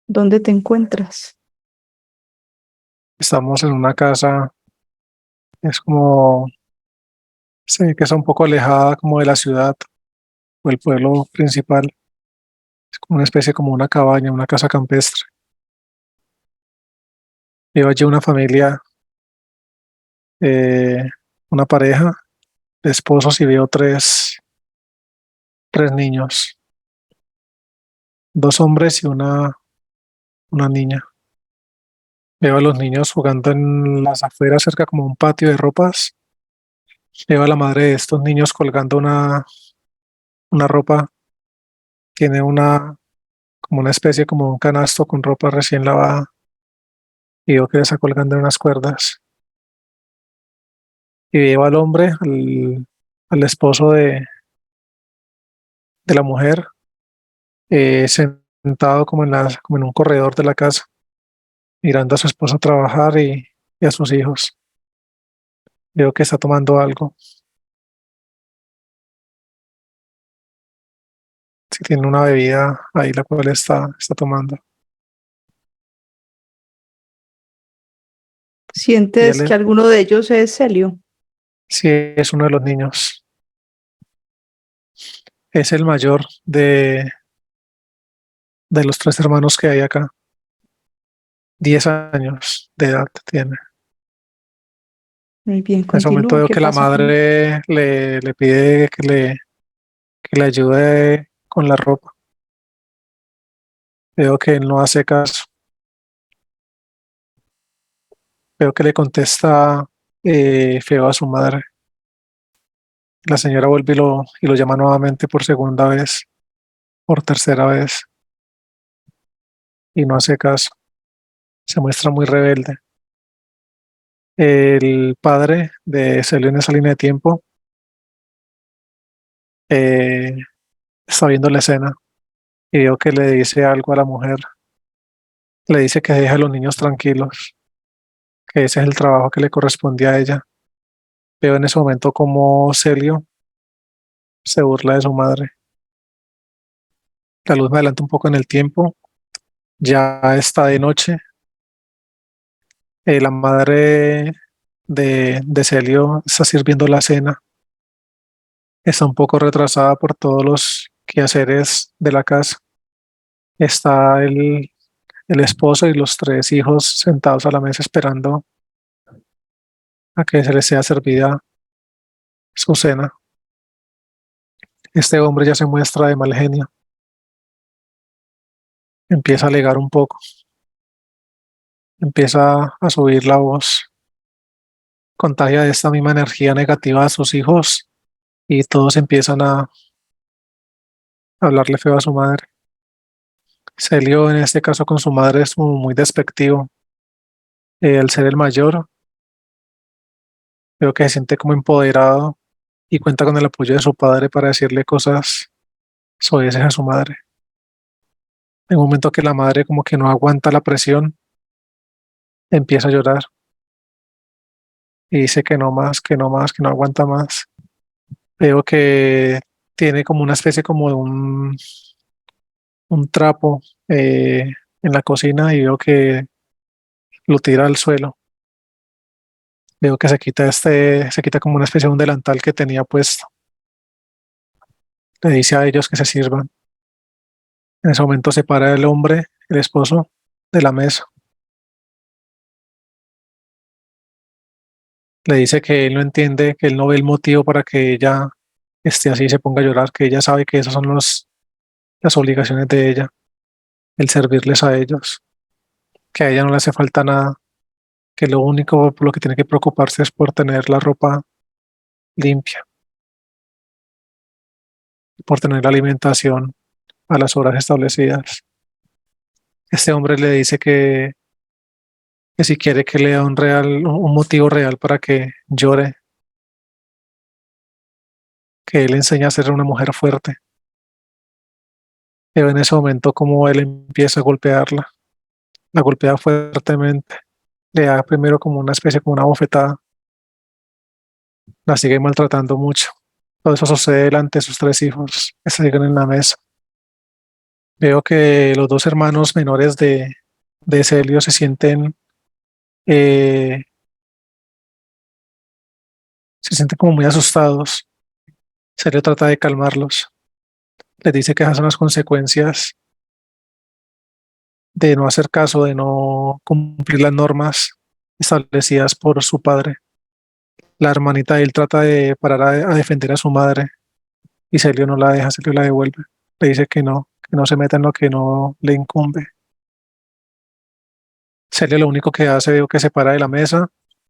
¿Dónde te encuentras? Estamos en una casa, es como, sé que está un poco alejada como de la ciudad o el pueblo principal. Es como una especie como una cabaña, una casa campestre. Vive allí una familia, eh, una pareja de esposos y veo tres niños, dos hombres y una niña. Veo a los niños jugando en las afueras cerca como un patio de ropas. Veo a la madre de estos niños colgando una ropa, tiene como una especie como un canasto con ropa recién lavada y veo que le está colgando en unas cuerdas. Y veo al hombre, al esposo de la mujer, sentado como en un corredor de la casa, mirando a su esposa trabajar y a sus hijos. Veo que está tomando algo. Si tiene una bebida ahí la cual está tomando. Y ¿Sientes que alguno de ellos es Celio? sí es uno de los niños. Es el mayor de los tres hermanos que hay acá. 10 años de edad tiene. Muy bien, En ese momento continúa. veo ¿Qué que la pasa con él? madre le pide que le ayude con la ropa. Veo que él no hace caso. Veo que le contesta feo a su madre. La señora vuelve y lo llama nuevamente por segunda vez, por tercera vez, y no hace caso. Se muestra muy rebelde. El padre de Celio en esa línea de tiempo eh, está viendo la escena y veo que le dice algo a la mujer. Le dice que deje a los niños tranquilos, que ese es el trabajo que le correspondía a ella. Veo en ese momento como Celio se burla de su madre. La luz me adelanta un poco en el tiempo. Ya está de noche. La madre de Celio está sirviendo la cena. Está un poco retrasada por todos los quehaceres de la casa. Está el esposo y los tres hijos sentados a la mesa esperando a que se les sea servida su cena. Este hombre ya se muestra de mal genio. Empieza a alegar un poco. Empieza a subir la voz. Contagia de esta misma energía negativa a sus hijos y todos empiezan a hablarle feo a su madre. Celio, en este caso con su madre, es como muy despectivo. Al ser el mayor, veo que se siente como empoderado y cuenta con el apoyo de su padre para decirle cosas soeces a su madre. En un momento que la madre como que no aguanta la presión, empieza a llorar y dice que no más, que no más, que no aguanta más. Veo que tiene como una especie como de un trapo en la cocina y veo que lo tira al suelo. Veo que se quita como una especie de un delantal que tenía puesto. Le dice a ellos que se sirvan. En ese momento se para el hombre, el esposo, de la mesa. Le dice que él no entiende, que él no ve el motivo para que ella esté así y se ponga a llorar, que ella sabe que esas son las obligaciones de ella, el servirles a ellos, que a ella no le hace falta nada, que lo único por lo que tiene que preocuparse es por tener la ropa limpia, por tener la alimentación a las horas establecidas. Este hombre le dice que si quiere que le dé un motivo real para que llore, que él enseña a ser una mujer fuerte. Pero en ese momento como él empieza a golpearla, la golpea fuertemente, le da primero como una especie, como una bofetada, la sigue maltratando mucho. Todo eso sucede delante de sus tres hijos que se siguen en la mesa. Veo que los dos hermanos menores de Celio eh, se sienten como muy asustados. Celio trata de calmarlos. Les dice que esas son las consecuencias de no hacer caso, de no cumplir las normas establecidas por su padre. La hermanita de él trata de parar a defender a su madre y Celio no la deja, Celio la devuelve. Le dice que no se meta en lo que no le incumbe. Celio lo único que hace, veo que se para de la mesa,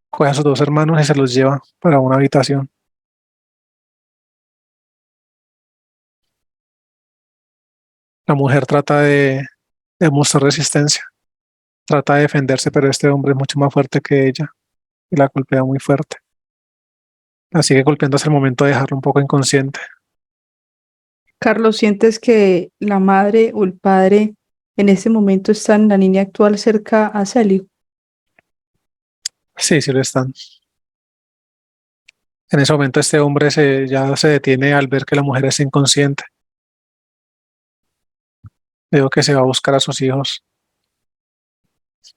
coge a sus dos hermanos y se los lleva para una habitación. La mujer trata de mostrar resistencia, trata de defenderse, pero este hombre es mucho más fuerte que ella y la golpea muy fuerte. La sigue golpeando hasta el momento de dejarlo un poco inconsciente. Carlos, ¿sientes que la madre o el padre en ese momento está en la línea actual cerca a Celio? Sí, sí lo están. En ese momento este hombre ya se detiene al ver que la mujer está inconsciente. Veo que se va a buscar a sus hijos.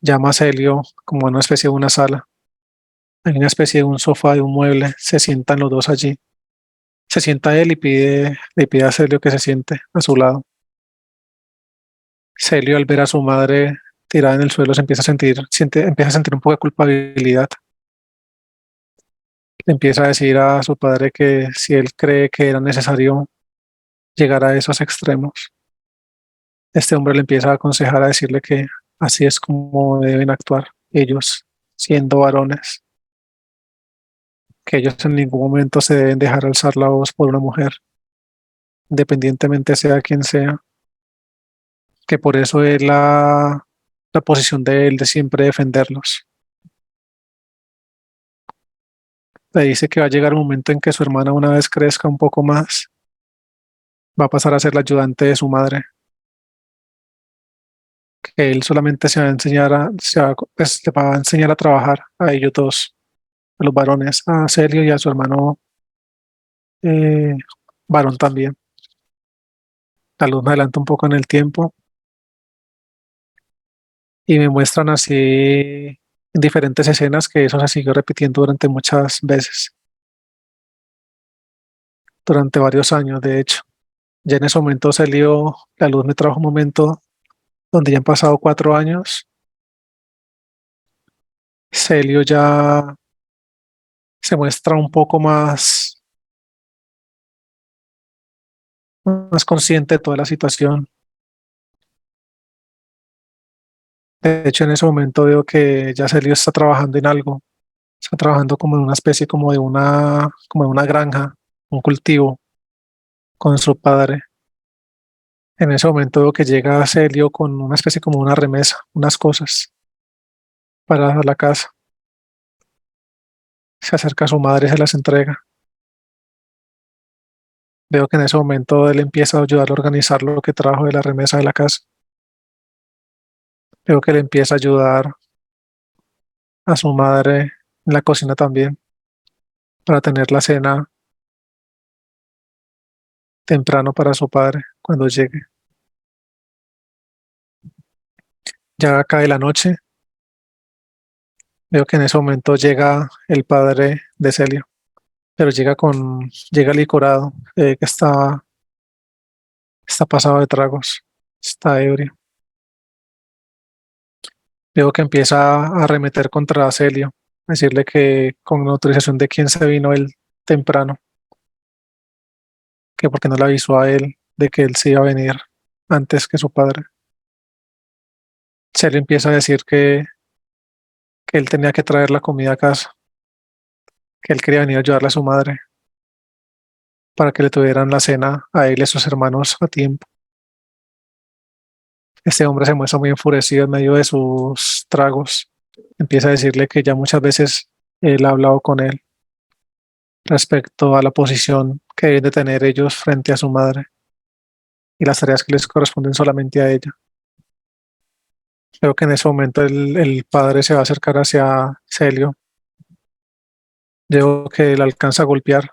Llama a Celio como a una especie de una sala. Hay una especie de un sofá, de un mueble. Se sientan los dos allí. Se sienta él y le pide a Celio que se siente a su lado. Celio, al ver a su madre tirada en el suelo, se empieza a sentir un poco de culpabilidad. Le empieza a decir a su padre que si él cree que era necesario llegar a esos extremos, este hombre le empieza a aconsejar, a decirle que así es como deben actuar ellos, siendo varones, que ellos en ningún momento se deben dejar alzar la voz por una mujer, independientemente sea quien sea, que por eso es la posición de él de siempre defenderlos. Le dice que va a llegar un momento en que su hermana, una vez crezca un poco más, va a pasar a ser la ayudante de su madre, que él solamente se va a enseñar pues, le va a enseñar a trabajar a ellos dos, a los varones, a Celio y a su hermano eh, varón también. La luz me adelanta un poco en el tiempo y me muestran así en diferentes escenas que eso se siguió repitiendo durante muchas veces, durante varios años, de hecho. Ya en ese momento Celio, la luz me trajo un momento donde ya han pasado 4 años. Celio ya se muestra un poco más consciente de toda la situación. De hecho, en ese momento veo que ya Celio está trabajando en algo, está trabajando como en una especie como de una granja, un cultivo con su padre. En ese momento veo que llega Celio con una especie como una remesa, unas cosas para la casa. Se acerca a su madre y se las entrega. Veo que en ese momento él empieza a ayudar a organizar lo que trajo de la remesa de la casa. Veo que le empieza a ayudar a su madre en la cocina también para tener la cena temprano para su padre cuando llegue. Ya cae la noche. Veo que en ese momento llega el padre de Celio, pero llega licorado, que está pasado de tragos, está ebrio. Veo que empieza a arremeter contra Celio, a decirle que con autorización de quién se vino él temprano, que porque no le avisó a él de que él se iba a venir antes que su padre. Celio empieza a decir que él tenía que traer la comida a casa, que él quería venir a ayudarle a su madre para que le tuvieran la cena a él y a sus hermanos a tiempo. Este hombre se muestra muy enfurecido en medio de sus tragos. Empieza a decirle que ya muchas veces él ha hablado con él respecto a la posición que deben de tener ellos frente a su madre y las tareas que les corresponden solamente a ella. Creo que en ese momento el padre se va a acercar hacia Celio. Veo que él alcanza a golpear.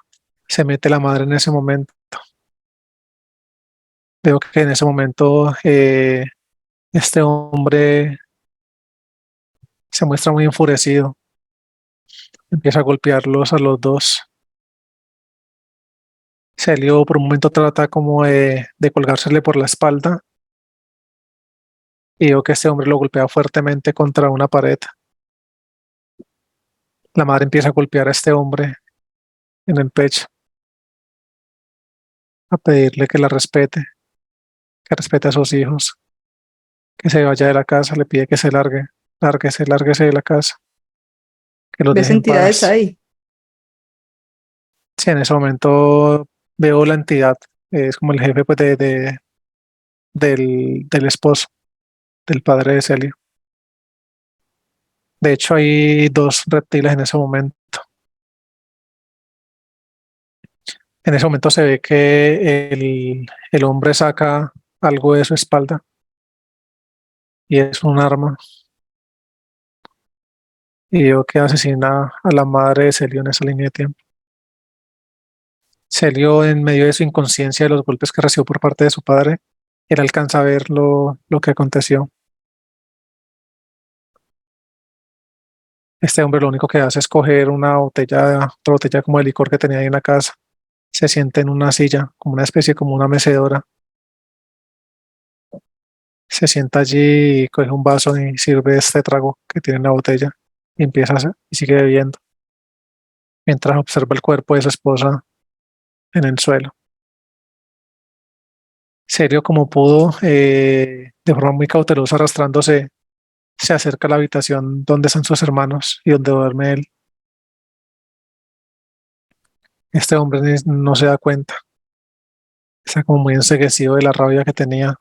Se mete la madre en ese momento. Veo que en ese momento este hombre se muestra muy enfurecido, empieza a golpearlos a los dos. Celio por un momento trata como de colgársele por la espalda y veo que este hombre lo golpea fuertemente contra una pared. La madre empieza a golpear a este hombre en el pecho, a pedirle que la respete, que respete a sus hijos, que se vaya de la casa, le pide que se largue, lárguese de la casa, que los ¿Ves deje en entidades paz. ahí? Sí, en ese momento veo la entidad, es como el jefe pues, del esposo, del padre de Celio. De hecho, hay dos reptiles en ese momento. En ese momento se ve que el hombre saca algo de su espalda y es un arma. Y veo que asesina a la madre de Celio en esa línea de tiempo. Celio, en medio de su inconsciencia de los golpes que recibió por parte de su padre, él alcanza a ver lo que aconteció. Este hombre lo único que hace es coger otra botella como de licor que tenía ahí en la casa. Se sienta en una silla, como una especie, como una mecedora. Se sienta allí y coge un vaso y sirve este trago que tiene en la botella y empieza a y sigue bebiendo, mientras observa el cuerpo de su esposa en el suelo. Serio como pudo, de forma muy cautelosa, arrastrándose, se acerca a la habitación donde están sus hermanos y donde duerme él. Este hombre no se da cuenta, está como muy enceguecido de la rabia que tenía.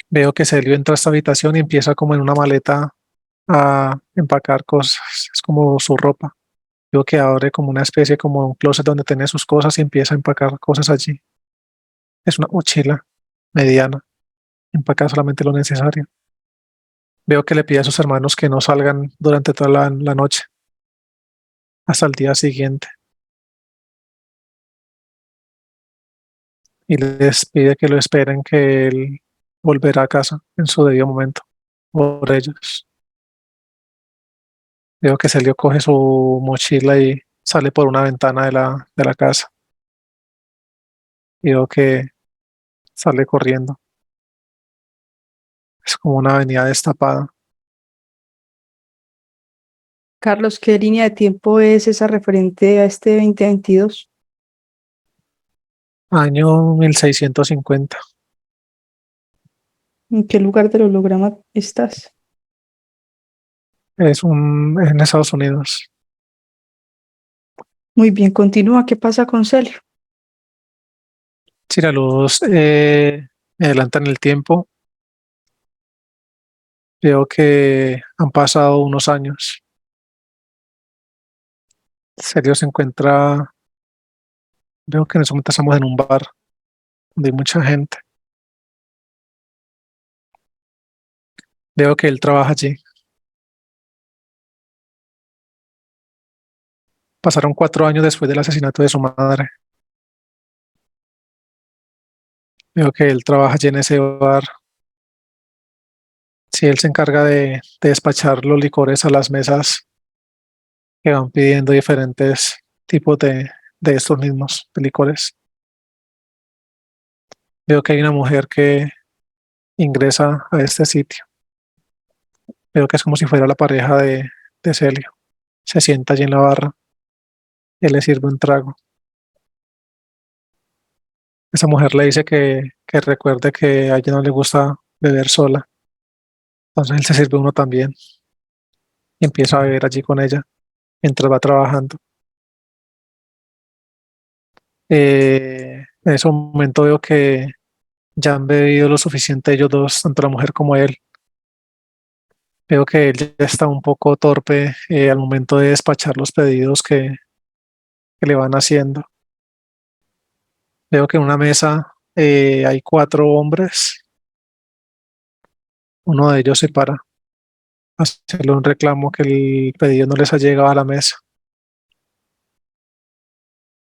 Veo que Celio entra a esta habitación y empieza como en una maleta a empacar cosas, es como su ropa. Veo que abre como una especie, como un closet donde tiene sus cosas y empieza a empacar cosas allí. Es una mochila mediana, empaca solamente lo necesario. Veo que le pide a sus hermanos que no salgan durante toda la noche, hasta el día siguiente, y les pide que lo esperen, que él volverá a casa en su debido momento por ellos. Veo que Celio coge su mochila y sale por una ventana de la casa. Y veo que sale corriendo. Es como una avenida destapada. Carlos, ¿qué línea de tiempo es esa referente a este 2022? Año 1650. ¿En qué lugar del holograma estás? En Estados Unidos. Muy bien, continúa. ¿Qué pasa con Celio? Si la luz me adelanta en el tiempo, veo que han pasado unos años. Sergio se encuentra, veo que en ese momento estamos en un bar donde hay mucha gente. Veo que él trabaja allí. Pasaron 4 años después del asesinato de su madre. Veo que él trabaja allí en ese bar. Si él se encarga de despachar los licores a las mesas que van pidiendo diferentes tipos de estos mismos de licores. Veo que hay una mujer que ingresa a este sitio. Veo que es como si fuera la pareja de Celio. Se sienta allí en la barra. Él le sirve un trago. Esa mujer le dice que recuerde que a ella no le gusta beber sola. Entonces él se sirve uno también y empieza a beber allí con ella mientras va trabajando. En ese momento veo que ya han bebido lo suficiente ellos dos, tanto la mujer como él. Veo que él ya está un poco torpe al momento de despachar los pedidos que le van haciendo. Veo que en una mesa hay 4 hombres. Uno de ellos se para a hacerle un reclamo que el pedido no les ha llegado a la mesa.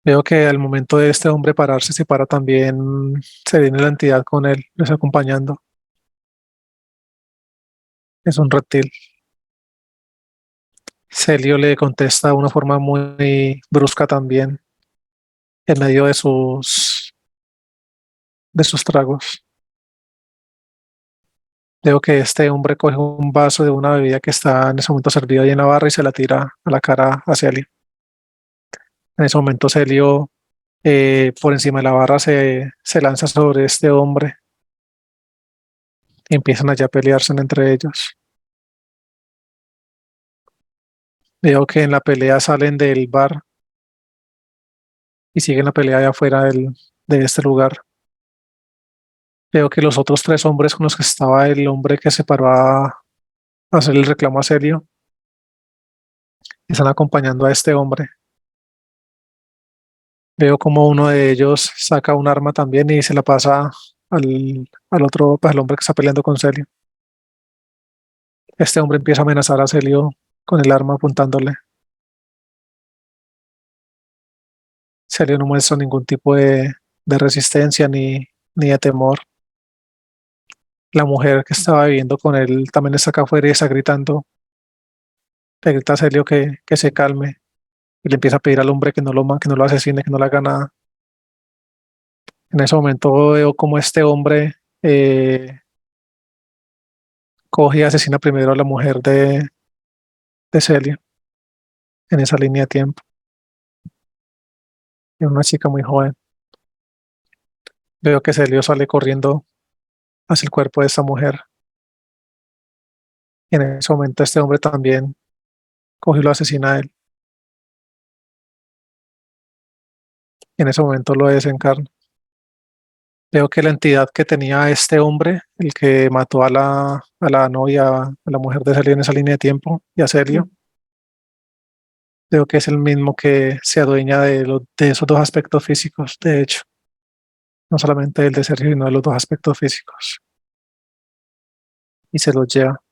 Veo que al momento de este hombre pararse, se para también, se viene la entidad con él, les acompañando. Es un reptil. Celio le contesta de una forma muy brusca también, en medio de sus tragos. Veo que este hombre coge un vaso de una bebida que está en ese momento servida ahí en la barra y se la tira a la cara a Celio. En ese momento Celio, por encima de la barra, se lanza sobre este hombre y empiezan allá a pelearse entre ellos. Veo que en la pelea salen del bar y siguen la pelea de afuera de este lugar. Veo que los otros tres hombres con los que estaba el hombre que se paró a hacer el reclamo a Celio están acompañando a este hombre. Veo como uno de ellos saca un arma también y se la pasa al otro, pues al hombre que está peleando con Celio. Este hombre empieza a amenazar a Celio con el arma apuntándole. Celio no muestra ningún tipo de resistencia ni de temor. La mujer que estaba viviendo con él también está acá afuera y está gritando. Le grita a Celio que se calme y le empieza a pedir al hombre que no lo asesine, que no le haga nada. En ese momento veo como este hombre coge y asesina primero a la mujer de Celio en esa línea de tiempo. Es una chica muy joven. Veo que Celio sale corriendo hacia el cuerpo de esta mujer. Y en ese momento este hombre también coge y lo asesina a él. Y en ese momento lo desencarna. Veo que la entidad que tenía este hombre, el que mató a la novia, a la mujer de Celio en esa línea de tiempo, y a Celio, veo que es el mismo que se adueña de esos dos aspectos físicos, de hecho, no solamente el de Sergio, sino de los dos aspectos físicos, y se los lleva.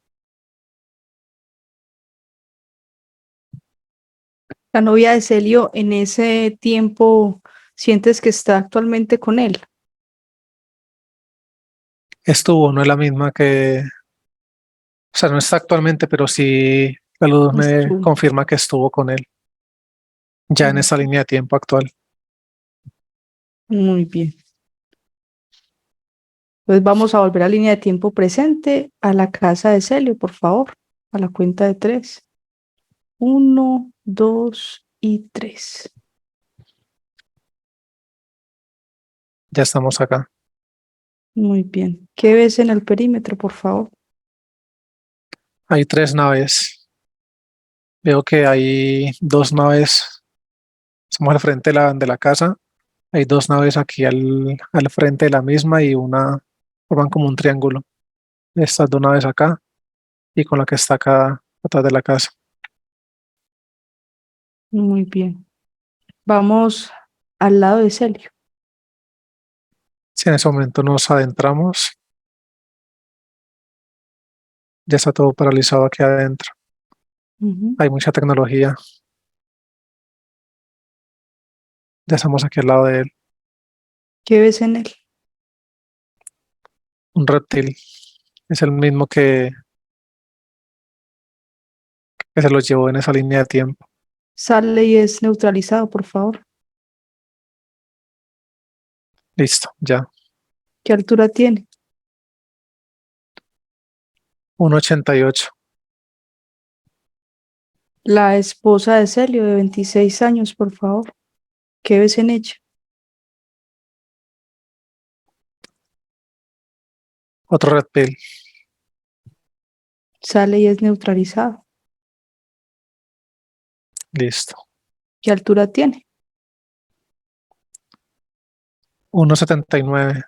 La novia de Celio en ese tiempo, ¿sientes que está actualmente con él? Estuvo, no es la misma o sea, no está actualmente, pero sí la luz me Estuvo. confirma que estuvo con él, ya en Mm, esa línea de tiempo actual. Muy bien. Entonces vamos a volver a línea de tiempo presente a la casa de Celio, por favor, a la cuenta de tres. Uno, dos y tres. Ya estamos acá. Muy bien. ¿Qué ves en el perímetro, por favor? Hay tres naves. Veo que hay dos naves. Estamos al frente de la casa. Hay dos naves aquí al frente de la misma y una forman como un triángulo. Estas dos naves acá y con la que está acá atrás de la casa. Muy bien. Vamos al lado de Celio. Si en ese momento nos adentramos, ya está todo paralizado aquí adentro. Ujú. Hay mucha tecnología. Ya estamos aquí al lado de él. ¿Qué ves en él? Un reptil. Es el mismo que se los llevó en esa línea de tiempo. Sale y es neutralizado, por favor. Listo, ya. ¿Qué altura tiene? 1,88. La esposa de Celio, de 26 años, por favor. ¿Qué ves en ella? Otro reptil. Sale y es neutralizado. Listo. ¿Qué altura tiene? 1,79.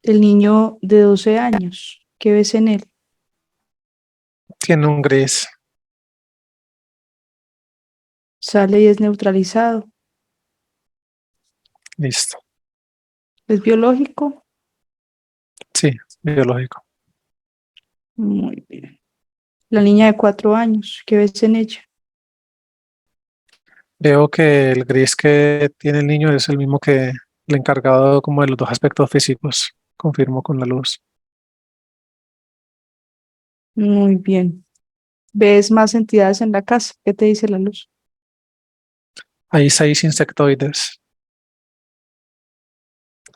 El niño de 12 años. ¿Qué ves en él? Tiene un gris. Sale y es neutralizado. Listo. ¿Es biológico? Sí, biológico. Muy bien. La niña de 4 años. ¿Qué ves en ella? Veo que el gris que tiene el niño es el mismo que el encargado como de los dos aspectos físicos. Confirmo con la luz. Muy bien. ¿Ves más entidades en la casa? ¿Qué te dice la luz? Hay 6 insectoides.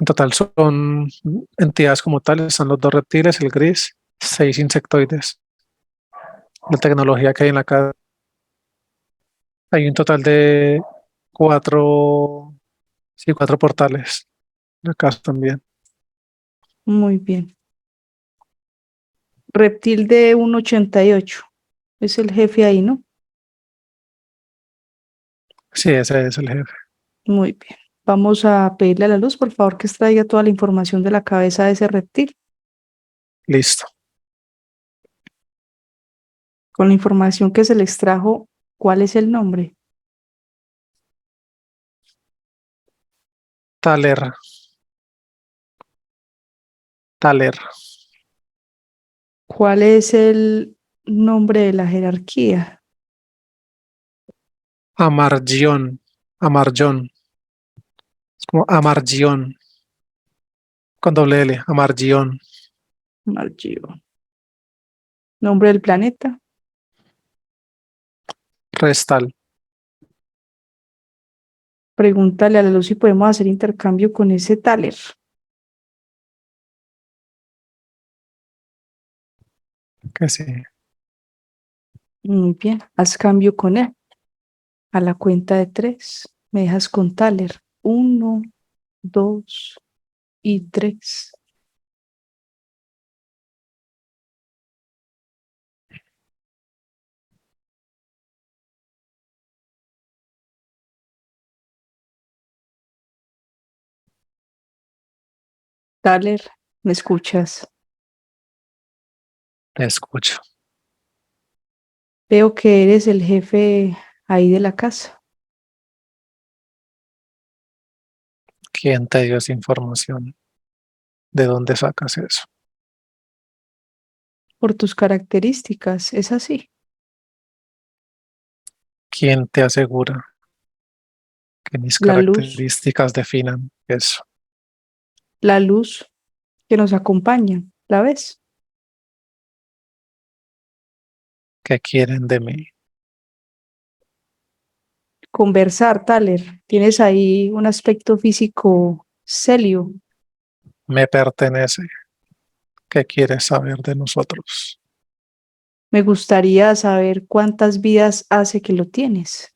En total son entidades como tales, son los 2 reptiles, el gris, 6 insectoides. La tecnología que hay en la casa. Hay un total de 4, sí, 4 portales. En la casa también. Muy bien. Reptil de 1,88. Es el jefe ahí, ¿no? Sí, ese es el jefe. Muy bien. Vamos a pedirle a la luz, por favor, que extraiga toda la información de la cabeza de ese reptil. Listo. Con la información que se le extrajo, ¿cuál es el nombre? Taler. Taler. ¿Cuál es el nombre de la jerarquía? Amargion. Amargion. Es como Amargion. Con doble L. Amargion. Margio. ¿Nombre del planeta? Restal. Pregúntale a la luz si podemos hacer intercambio con ese Thaler. Que sí. Muy bien, haz cambio con él. A la cuenta de 3, me dejas con Thaler. 1, 2 y 3. Thaler, ¿me escuchas? Te escucho. Veo que eres el jefe ahí de la casa. ¿Quién te dio esa información? ¿De dónde sacas eso? Por tus características, es así. ¿Quién te asegura que mis características definan eso? La luz que nos acompaña, ¿la ves? ¿Qué quieren de mí? Conversar, Thaler. Tienes ahí un aspecto físico celio. Me pertenece. ¿Qué quieres saber de nosotros? Me gustaría saber cuántas vidas hace que lo tienes.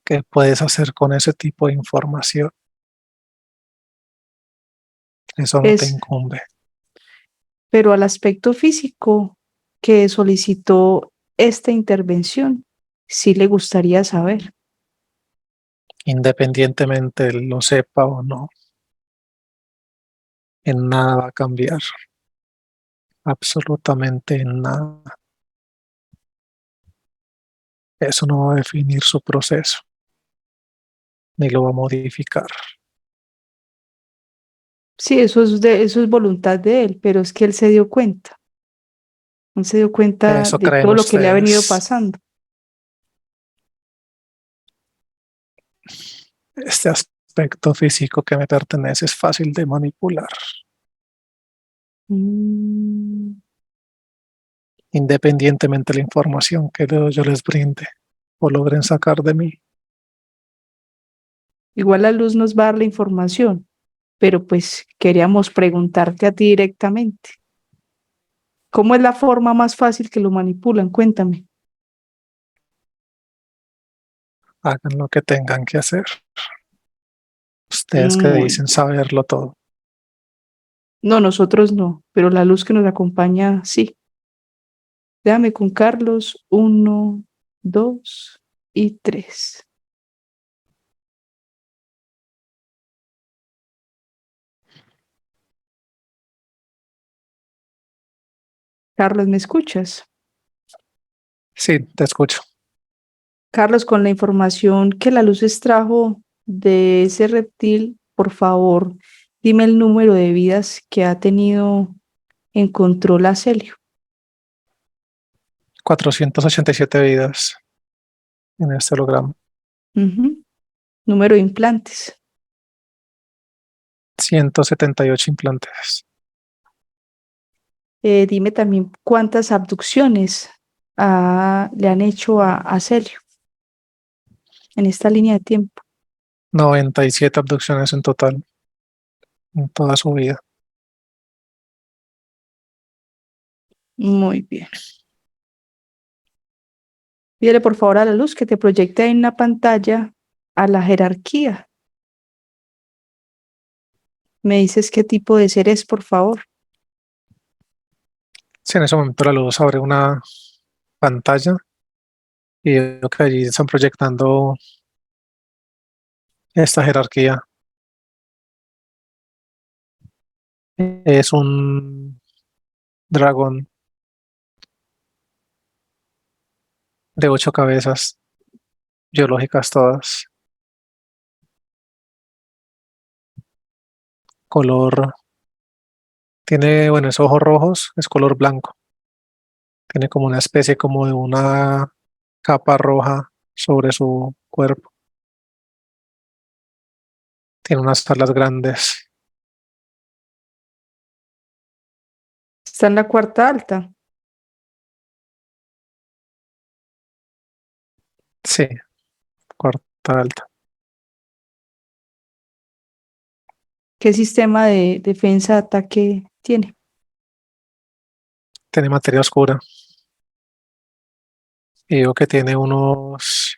¿Qué puedes hacer con ese tipo de información? Eso no te Es, incumbe. pero al aspecto físico que solicitó esta intervención, sí le gustaría saber. Independientemente lo sepa o no, en nada va a cambiar. Absolutamente en nada. Eso no va a definir su proceso, ni lo va a modificar. Sí, eso es voluntad de él, pero es que él se dio cuenta. Él se dio cuenta Eso de creen todo lo que le ha venido ustedes. pasando. Este aspecto físico que me pertenece es fácil de manipular, Mm, independientemente de la información que yo les brinde o logren sacar de mí. igual la luz nos va a dar la información, pero pues queríamos preguntarte a ti directamente. ¿Cómo es la forma más fácil que lo manipulan? Cuéntame. Hagan lo que tengan que hacer. Ustedes que Muy dicen bien. saberlo todo. No, nosotros no, pero la luz que nos acompaña sí. Déjame con Carlos. 1, 2 y 3. Carlos, ¿me escuchas? Sí, te escucho. Carlos, con la información que la luz extrajo de ese reptil, por favor, dime el número de vidas que ha tenido en control a Celio. 487 vidas. en este holograma. Ujú. Número de implantes. 178 implantes. Dime también cuántas abducciones le han hecho a Celio en esta línea de tiempo. 97 abducciones en total, en toda su vida. Muy bien. Pídele por favor a la luz que te proyecte en una pantalla a la jerarquía. Me dices qué tipo de ser es, por favor. Si en ese momento la luz abre una pantalla y veo que allí están proyectando esta jerarquía. Es un dragón de 8 cabezas, biológicas todas, color, tiene, bueno, es ojos rojos, es color blanco, tiene como una especie como de una capa roja sobre su cuerpo, tiene unas alas grandes, Está en la cuarta alta. sí, cuarta alta, ¿Qué sistema de defensa de ataque tiene? tiene materia oscura y veo que tiene unos,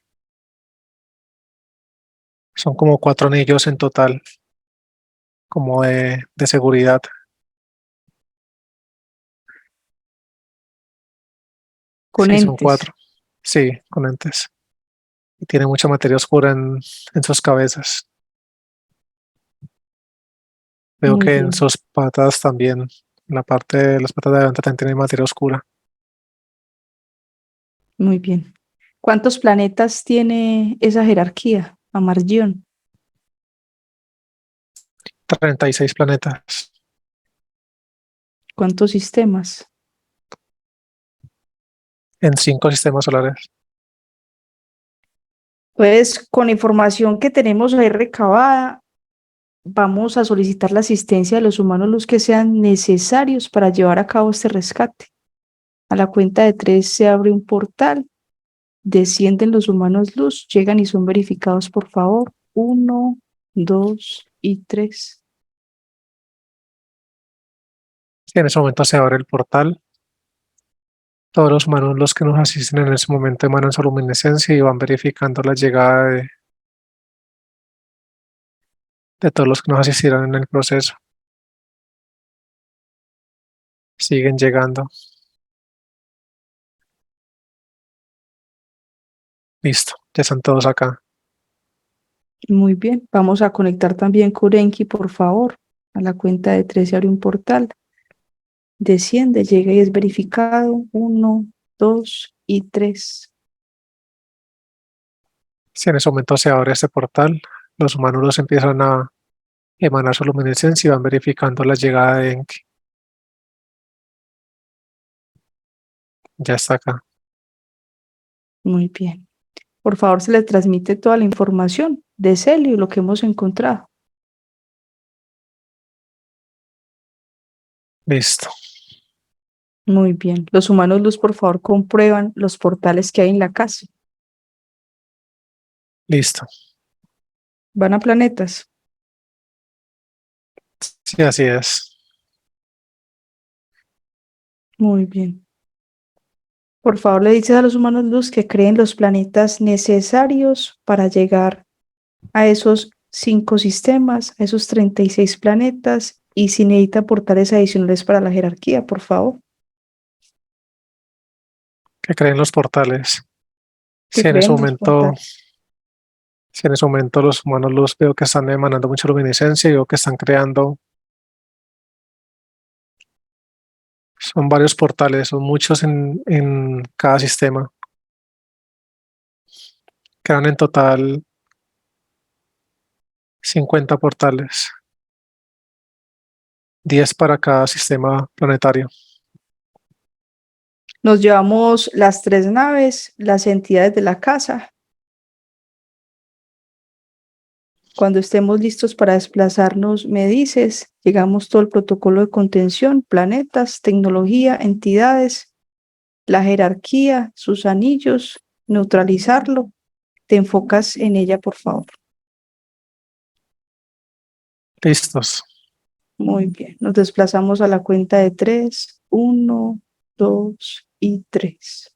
son como 4 anillos en total, como de seguridad. Con Sí, son entes. 4. Sí, con entes. Y tiene mucha materia oscura en sus cabezas. Veo Muy que en bien, sus patas también, en la parte de las patas de adelante también tiene materia oscura. muy bien. ¿Cuántos planetas tiene esa jerarquía? Amargión. 36 planetas ¿Cuántos sistemas? en 5 sistemas solares. Pues con la información que tenemos ahí recabada, vamos a solicitar la asistencia de los humanos los que sean necesarios para llevar a cabo este rescate. A la cuenta de tres se abre un portal, descienden los humanos luz, llegan y son verificados, por favor. Uno, dos y tres. Y en ese momento se abre el portal. Todos los humanos, los que nos asisten en ese momento, emanan su luminiscencia y van verificando la llegada de todos los que nos asistieron en el proceso. Siguen llegando. Listo, ya están todos acá. Muy bien, vamos a conectar también Kurenki, por favor. A la cuenta de tres se abre un portal, desciende, llega y es verificado. Uno, dos y tres. Si en ese momento se abre este portal, los humanos los empiezan a emanar su luminiscencia y van verificando la llegada de Enki. Ya está acá. Muy bien. Por favor, se le transmite toda la información de Celio y lo que hemos encontrado. Listo, Muy bien. Los humanos luz, por favor, comprueban los portales que hay en la casa. listo. Van a planetas. Sí, así es. Muy bien. Por favor, le dices a los humanos luz que creen los planetas necesarios para llegar a esos 5 sistemas, a esos 36 planetas, y si necesita portales adicionales para la jerarquía, por favor, Que creen los portales. que Si en ese creen los momento, portales. si en ese momento los humanos los veo que están emanando mucha luminiscencia y veo que están creando, son varios portales, son muchos en cada sistema. Quedan en total 50 portales, 10 para cada sistema planetario. Nos llevamos las 3 naves, las entidades de la casa. Cuando estemos listos para desplazarnos, me dices, llegamos todo el protocolo de contención, planetas, tecnología, entidades, la jerarquía, sus anillos, neutralizarlo. Te enfocas en ella, por favor. Listos. Muy bien. Nos desplazamos a la cuenta de 3. 1, 2 y 3.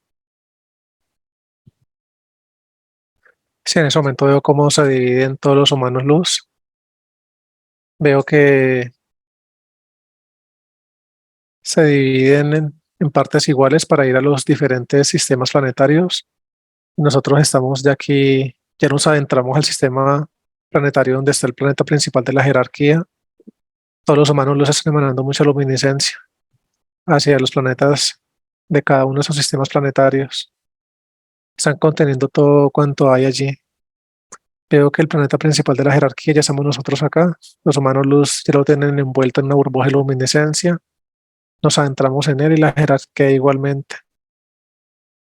Sí, en ese momento veo cómo se dividen todos los humanos luz. Veo que se dividen en partes iguales para ir a los diferentes sistemas planetarios. Nosotros estamos ya aquí, ya nos adentramos al sistema planetario donde está el planeta principal de la jerarquía. Todos los humanos luz están emanando mucha luminiscencia hacia los planetas de cada uno de esos sistemas planetarios. Están conteniendo todo cuanto hay allí. Veo que el planeta principal de la jerarquía ya estamos nosotros acá. Los humanos luz ya lo tienen envuelto en una burbuja de luminiscencia. Nos adentramos en él y la jerarquía igualmente.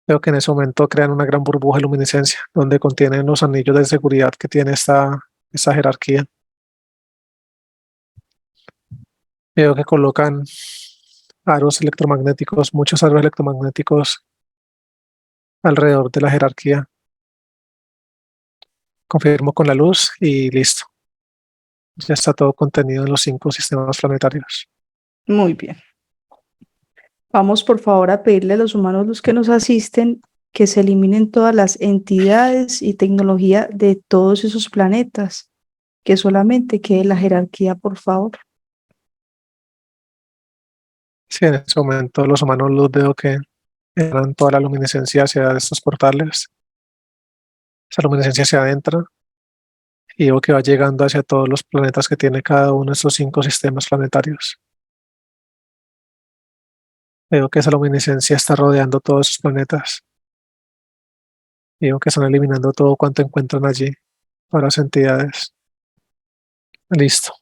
Veo que en ese momento crean una gran burbuja de luminiscencia donde contienen los anillos de seguridad que tiene esta jerarquía. Veo que colocan aros electromagnéticos, muchos aros electromagnéticos alrededor de la jerarquía. Confirmo con la luz y listo. Ya está todo contenido en los 5 sistemas planetarios. Muy bien. Vamos por favor a pedirle a los humanos los que nos asisten que se eliminen todas las entidades y tecnología de todos esos planetas, que solamente quede la jerarquía, por favor. Sí, en ese momento los humanos luz veo que eran toda la luminiscencia hacia estos portales. Esa luminiscencia se adentra y veo que va llegando hacia todos los planetas que tiene cada uno de estos 5 sistemas planetarios. Veo que esa luminiscencia está rodeando todos esos planetas. Y veo que están eliminando todo cuanto encuentran allí para las entidades. Listo.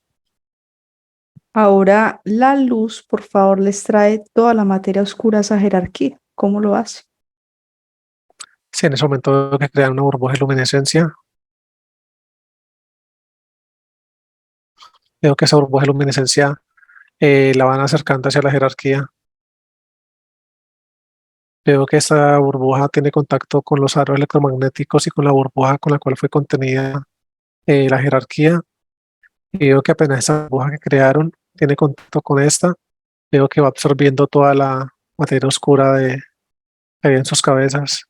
Ahora la luz, por favor, les trae toda la materia oscura a esa jerarquía. ¿Cómo lo hace? Sí, en ese momento veo que crean una burbuja de luminiscencia. Veo que esa burbuja de luminiscencia la van acercando hacia la jerarquía. Veo que esta burbuja tiene contacto con los aros electromagnéticos y con la burbuja con la cual fue contenida la jerarquía. Y veo que apenas esa burbuja que crearon tiene contacto con esta, veo que va absorbiendo toda la materia oscura que hay en sus cabezas,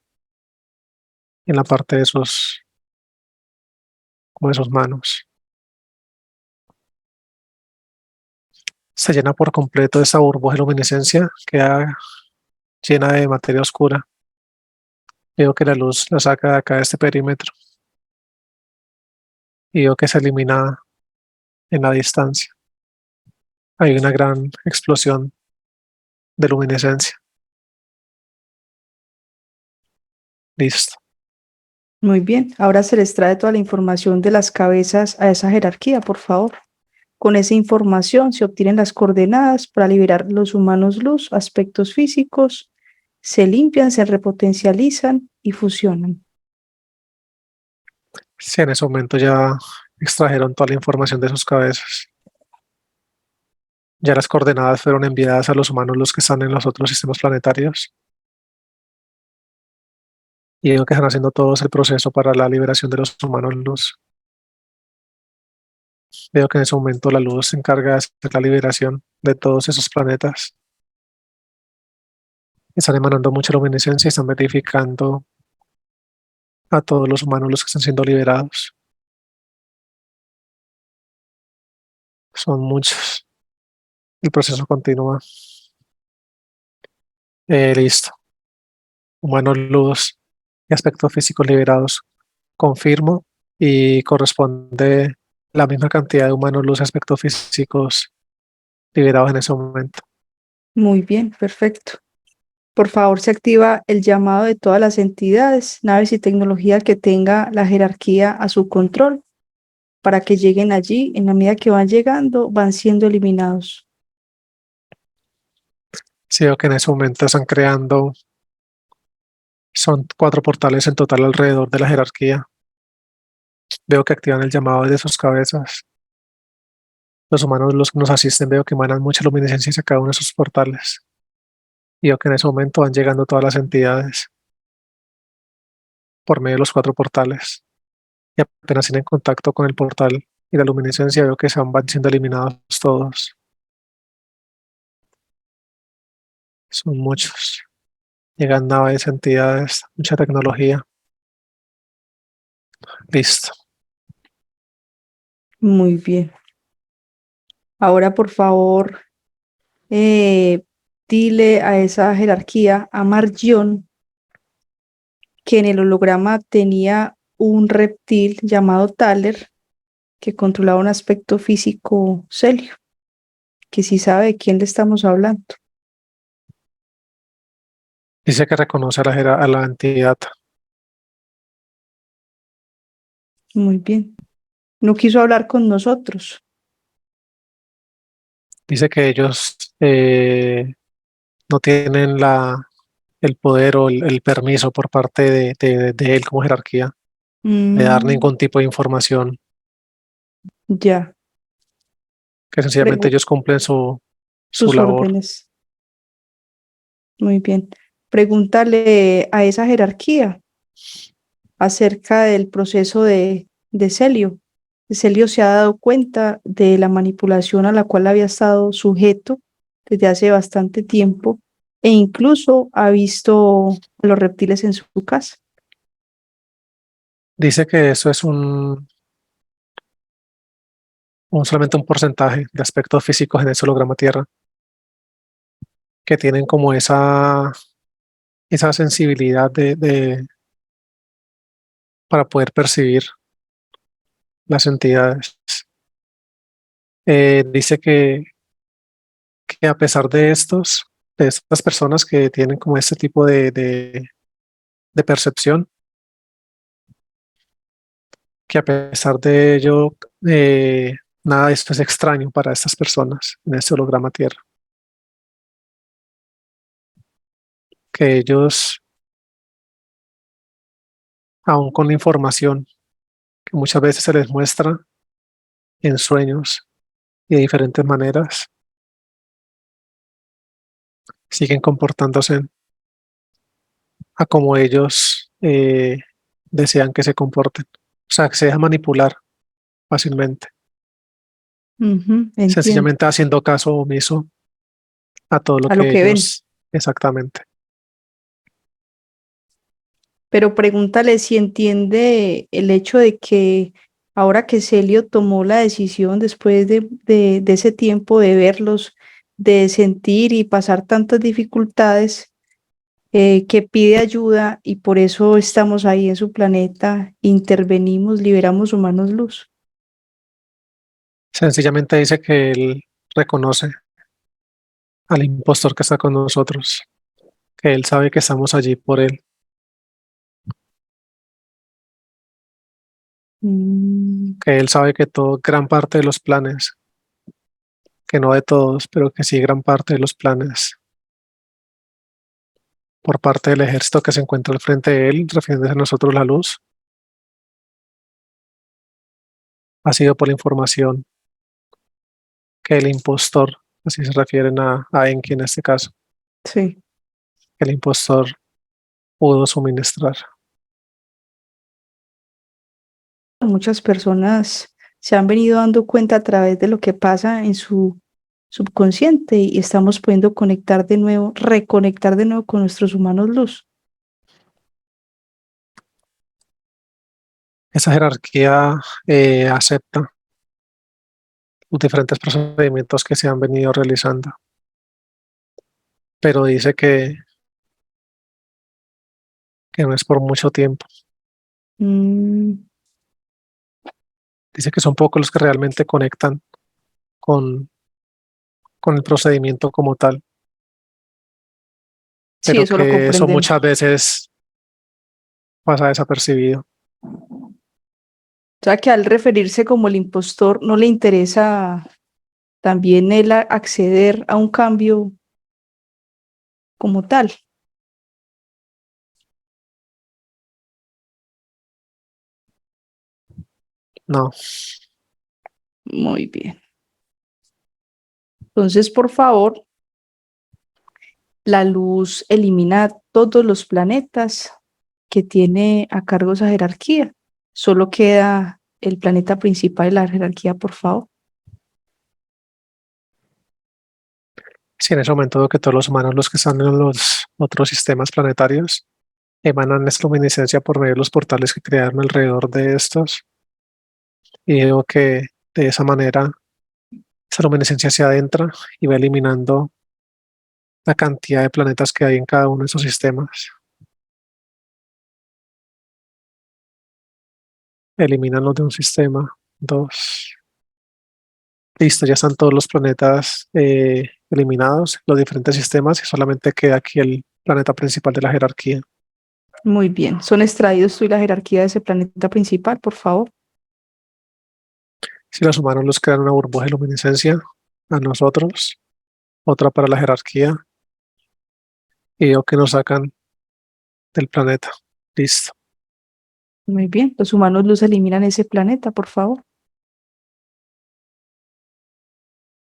en la parte de como de sus manos. Se llena por completo esa burbuja de luminiscencia, queda llena de materia oscura. Veo que la luz la saca de acá de este perímetro y veo que se elimina en la distancia. Hay una gran explosión de luminiscencia. Listo. Muy bien. Ahora se les trae toda la información de las cabezas a esa jerarquía, por favor. Con esa información se obtienen las coordenadas para liberar los humanos luz, aspectos físicos, se limpian, se repotencializan y fusionan. Sí, en ese momento ya extrajeron toda la información de sus cabezas. Ya las coordenadas fueron enviadas a los humanos los que están en los otros sistemas planetarios. Y veo que están haciendo todo ese proceso para la liberación de los humanos luz. Veo que en ese momento la luz se encarga de hacer la liberación de todos esos planetas. Están emanando mucha luminiscencia y están verificando a todos los humanos los que están siendo liberados. Son muchos. El proceso continúa. Listo. Humanos luz y aspectos físicos liberados. Confirmo y corresponde la misma cantidad de humanos luz y aspectos físicos liberados en ese momento. Muy bien, perfecto. Por favor, se activa el llamado de todas las entidades, naves y tecnología que tenga la jerarquía a su control para que lleguen allí. En la medida que van llegando, van siendo eliminados. Sí, veo que en ese momento están creando, son 4 portales en total alrededor de la jerarquía. Veo que activan el llamado desde sus cabezas. Los humanos, los que nos asisten, veo que emanan mucha luminiscencia hacia cada uno de sus portales. Y veo que en ese momento van llegando todas las entidades por medio de los 4 portales. Y apenas tienen contacto con el portal y la luminiscencia, veo que van siendo eliminados todos. Son muchos. Llegan naves, entidades, mucha tecnología. Listo. Muy bien. Ahora, por favor, dile a esa jerarquía, a Margion, que en el holograma tenía un reptil llamado Thaler que controlaba un aspecto físico Celio, que sí sabe de quién le estamos hablando. Dice que reconoce a a la entidad. Muy bien. No quiso hablar con nosotros. Dice que ellos no tienen el poder o el permiso por parte de él como jerarquía de dar Mm, ningún tipo de información, ya. que sencillamente Pregu- ellos cumplen su sus labor. órdenes. Muy bien. Pregúntale a esa jerarquía acerca del proceso de Celio. Celio se ha dado cuenta de la manipulación a la cual había estado sujeto desde hace bastante tiempo e incluso ha visto a los reptiles en su casa. Dice que eso es solamente un porcentaje de aspectos físicos en ese holograma Tierra, que tienen como esa sensibilidad para poder percibir las entidades. Dice que a pesar de estas personas que tienen como este tipo de percepción, que a pesar de ello, nada de esto es extraño para estas personas en este holograma Tierra. Que ellos, aún con la información que muchas veces se les muestra en sueños y de diferentes maneras, siguen comportándose a como ellos desean que se comporten. O sea, que se dejan manipular fácilmente, Ujú, entiendo. sencillamente haciendo caso omiso a todo lo A lo que que ven. ellos exactamente. Pero pregúntale si entiende el hecho de que ahora que Celio tomó la decisión después de ese tiempo de verlos, de sentir y pasar tantas dificultades, que pide ayuda y por eso estamos ahí en su planeta, intervenimos, liberamos humanos luz. Sencillamente dice que él reconoce al impostor que está con nosotros, que él sabe que estamos allí por él, Mm, que él sabe que gran parte de los planes, que no de todos, pero que sí gran parte de los planes por parte del ejército que se encuentra al frente de él, refiriéndose a nosotros la luz, ha sido por la información que el impostor, así se refieren a Enki en este caso, sí. que el impostor pudo suministrar. Muchas personas se han venido dando cuenta a través de lo que pasa en su subconsciente y estamos pudiendo conectar de nuevo, reconectar de nuevo con nuestros humanos luz. Esa jerarquía acepta los diferentes procedimientos que se han venido realizando, pero dice que no es por mucho tiempo. Mm, Dice que son pocos los que realmente conectan con, con el procedimiento como tal, sí, pero eso lo que eso muchas comprendemos. veces pasa desapercibido. O sea que al referirse como el impostor, no le interesa también el acceder a un cambio como tal. No. Muy bien. Entonces, por favor, la luz elimina todos los planetas que tiene a cargo esa jerarquía. Solo queda el planeta principal de la jerarquía, por favor. Sí, en ese momento veo que todos los humanos, los que están en los otros sistemas planetarios, emanan esta luminiscencia por medio de los portales que crearon alrededor de estos. Y veo que de esa manera esa luminiscencia se adentra y va eliminando la cantidad de planetas que hay en cada uno de esos sistemas. Elimínalo de un sistema. Dos. Listo, ya están todos los planetas eliminados, los diferentes sistemas, y solamente queda aquí el planeta principal de la jerarquía. Muy bien. Son extraídos tú y la jerarquía de ese planeta principal, por favor. Si los humanos los crean una burbuja de luminiscencia a nosotros, otra para la jerarquía, y veo que nos sacan del planeta. Listo. Muy bien. Los humanos luz eliminan ese planeta, por favor.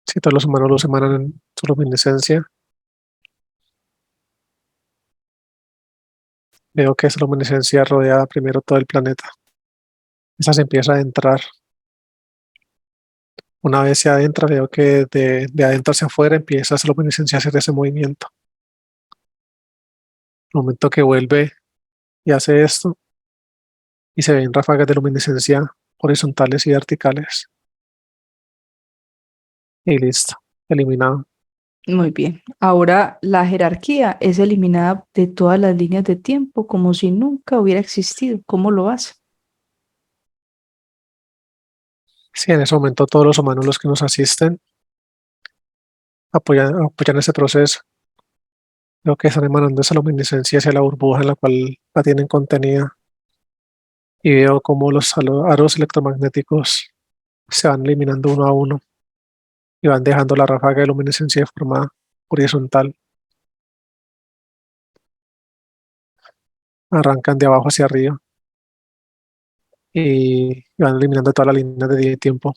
Si todos los humanos los emanan en su luminiscencia, veo que esa luminiscencia rodea primero todo el planeta. Esa se empieza a entrar. Una vez se adentra, veo que de adentro hacia afuera empieza esa luminiscencia a hacer ese movimiento. El momento que vuelve y hace esto, y se ven ráfagas de luminiscencia horizontales y verticales. Y listo, eliminado. Muy bien. Ahora la jerarquía es eliminada de todas las líneas de tiempo como si nunca hubiera existido. ¿Cómo lo hace? Sí, en ese momento todos los humanos los que nos asisten apoyan ese proceso. Veo que están emanando esa luminiscencia hacia la burbuja en la cual la tienen contenida. Y veo cómo los aros electromagnéticos se van eliminando uno a uno y van dejando la ráfaga de luminiscencia de forma horizontal. Arrancan de abajo hacia arriba y van eliminando toda la línea de día y tiempo,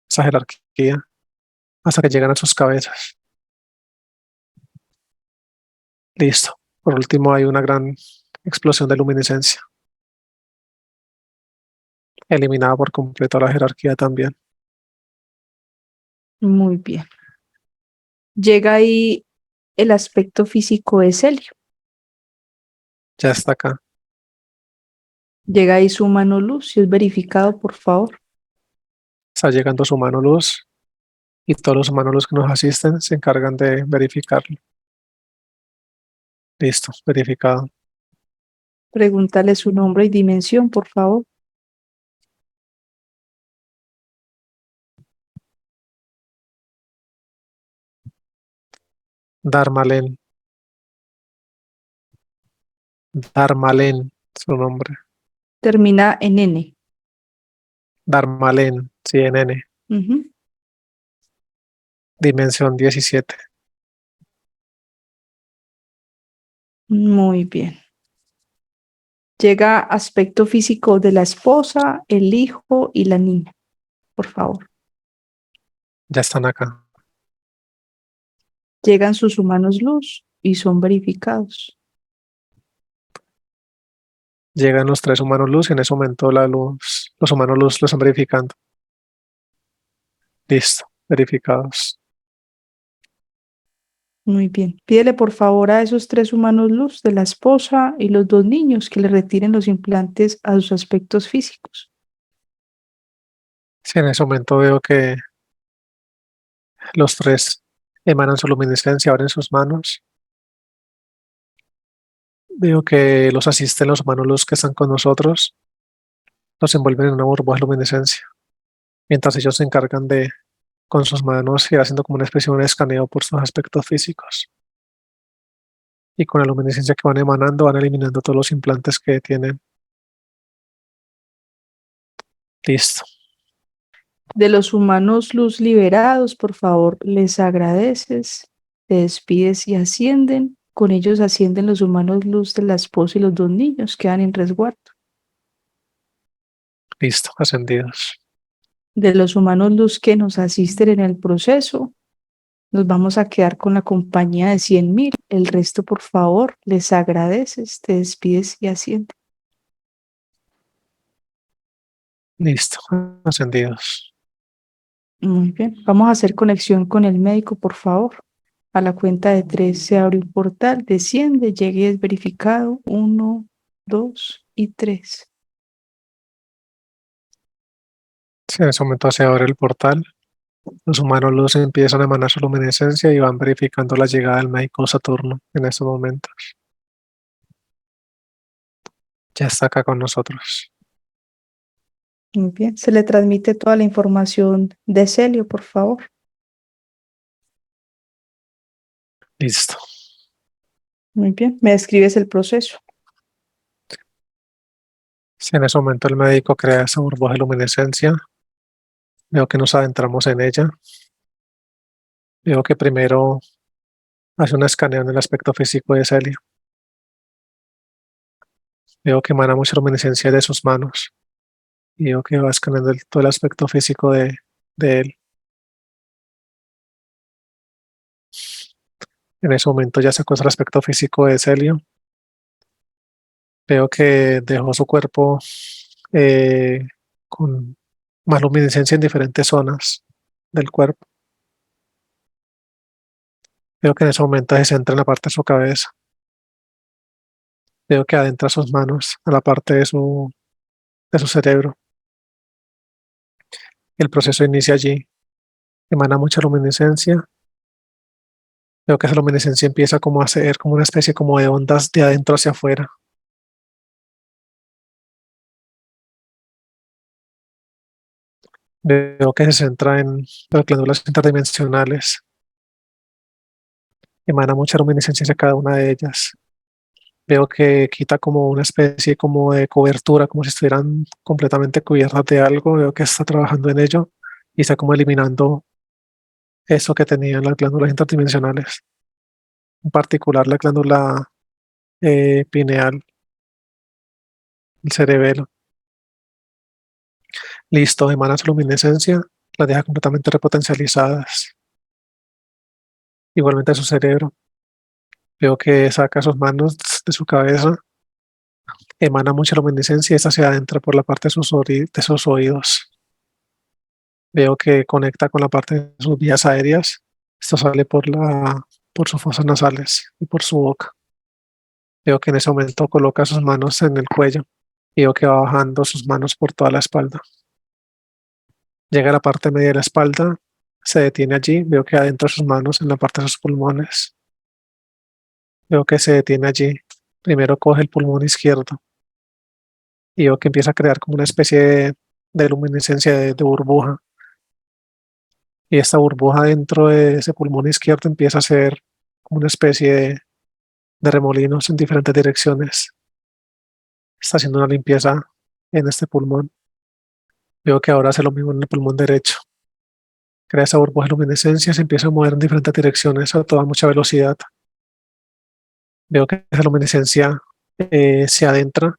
esa jerarquía, hasta que llegan a sus cabezas. Listo. Por último, hay una gran explosión de luminiscencia, eliminada por completo la jerarquía también. Muy bien. Llega ahí el aspecto físico de Celio. Ya está acá. Llega ahí su mano luz, si es verificado, por favor. Está llegando su mano luz y todos los humanos los que nos asisten se encargan de verificarlo. Listo, verificado. Pregúntale su nombre y dimensión, por favor. Darmalen. Darmalen, su nombre. Termina en N. Darmalen, CNN. Ujú. Dimensión 17. Muy bien. Llega aspecto físico de la esposa, el hijo y la niña, por favor. Ya están acá. Llegan sus humanos luz y son verificados. Llegan los tres humanos luz y en ese momento la luz, los humanos luz lo están verificando. Listo, verificados. Muy bien. Pídele por favor a esos tres humanos luz de la esposa y los dos niños que le retiren los implantes a sus aspectos físicos. Sí, en ese momento veo que los tres emanan su luminiscencia, abren sus manos. Veo que los asisten los humanos luz que están con nosotros. Los envuelven en una burbuja de luminiscencia. Mientras ellos se encargan de, con sus manos, ir haciendo como una especie de escaneo por sus aspectos físicos. Y con la luminiscencia que van emanando, van eliminando todos los implantes que tienen. Listo. De los humanos luz liberados, por favor, les agradeces, te despides y ascienden. Con ellos ascienden los humanos luz de la esposa y los dos niños, quedan en resguardo. Listo, ascendidos. De los humanos luz que nos asisten en el proceso, nos vamos a quedar con la compañía de 100.000. El resto, por favor, les agradeces, te despides y asciende. Listo, ascendidos. Muy bien. Vamos a hacer conexión con el médico, por favor. A la cuenta de 3 se abre un portal, desciende, llegue y es verificado. 1, 2 y 3. Si en ese momento se abre el portal, los humanos luz empiezan a emanar su luminiscencia y van verificando la llegada del médico Saturno en ese momento. Ya está acá con nosotros. Muy bien. Se le transmite toda la información de Celio, por favor. Listo. Muy bien. Me describes el proceso. Si en ese momento el médico crea esa burbuja de luminiscencia, veo que nos adentramos en ella. Veo que primero hace un escaneo en el aspecto físico de Celio. Veo que emana mucha luminiscencia de sus manos. Y veo que va escaneando todo el aspecto físico de él. En ese momento ya sacó el aspecto físico de Celio. Veo que dejó su cuerpo eh, con más luminiscencia en diferentes zonas del cuerpo. Veo que en ese momento se centra en la parte de su cabeza. Veo que adentra sus manos a la parte de su cerebro. El proceso inicia allí. Emana mucha luminiscencia. Veo que esa luminiscencia empieza como a ser como una especie como de ondas de adentro hacia afuera. Veo que se centra en las glándulas interdimensionales. Emana mucha luminiscencia hacia cada una de ellas. Veo que quita como una especie como de cobertura, como si estuvieran completamente cubiertas de algo. Veo que está trabajando en ello y está como eliminando eso que tenían las glándulas interdimensionales, en particular la glándula pineal, el cerebelo. Listo, emana su luminiscencia, las deja completamente repotencializadas. Igualmente su cerebro. Veo que saca sus manos de su cabeza, emana mucha luminiscencia y esta se adentra por la parte de sus oídos. Veo que conecta con la parte de sus vías aéreas. Esto sale por sus fosas nasales y por su boca. Veo que en ese momento coloca sus manos en el cuello y veo que va bajando sus manos por toda la espalda. Llega a la parte media de la espalda, se detiene allí. Veo que adentro de sus manos, en la parte de sus pulmones. Veo que se detiene allí. Primero coge el pulmón izquierdo y veo que empieza a crear como una especie de luminiscencia de burbuja. Y esta burbuja dentro de ese pulmón izquierdo empieza a ser como una especie de remolinos en diferentes direcciones. Está haciendo una limpieza en este pulmón. Veo que ahora hace lo mismo en el pulmón derecho. Crea esa burbuja de luminiscencia, se empieza a mover en diferentes direcciones a toda mucha velocidad. Veo que esa luminiscencia se adentra,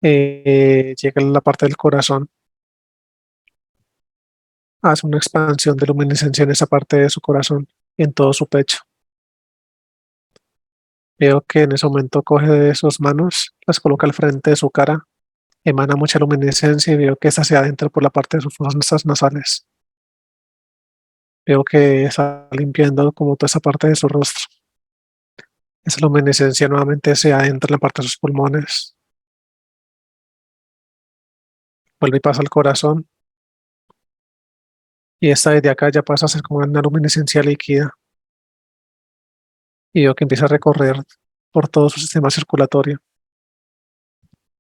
llega a la parte del corazón, hace una expansión de luminiscencia en esa parte de su corazón y en todo su pecho. Veo que en ese momento coge de sus manos, las coloca al frente de su cara, emana mucha luminiscencia y veo que esta se adentra por la parte de sus fosas nasales. Veo que está limpiando como toda esa parte de su rostro. Esa luminiscencia nuevamente se adentra en la parte de sus pulmones. Vuelve y pasa al corazón. Y esta desde acá ya pasa a ser como una luminiscencia líquida. Y veo que empieza a recorrer por todo su sistema circulatorio.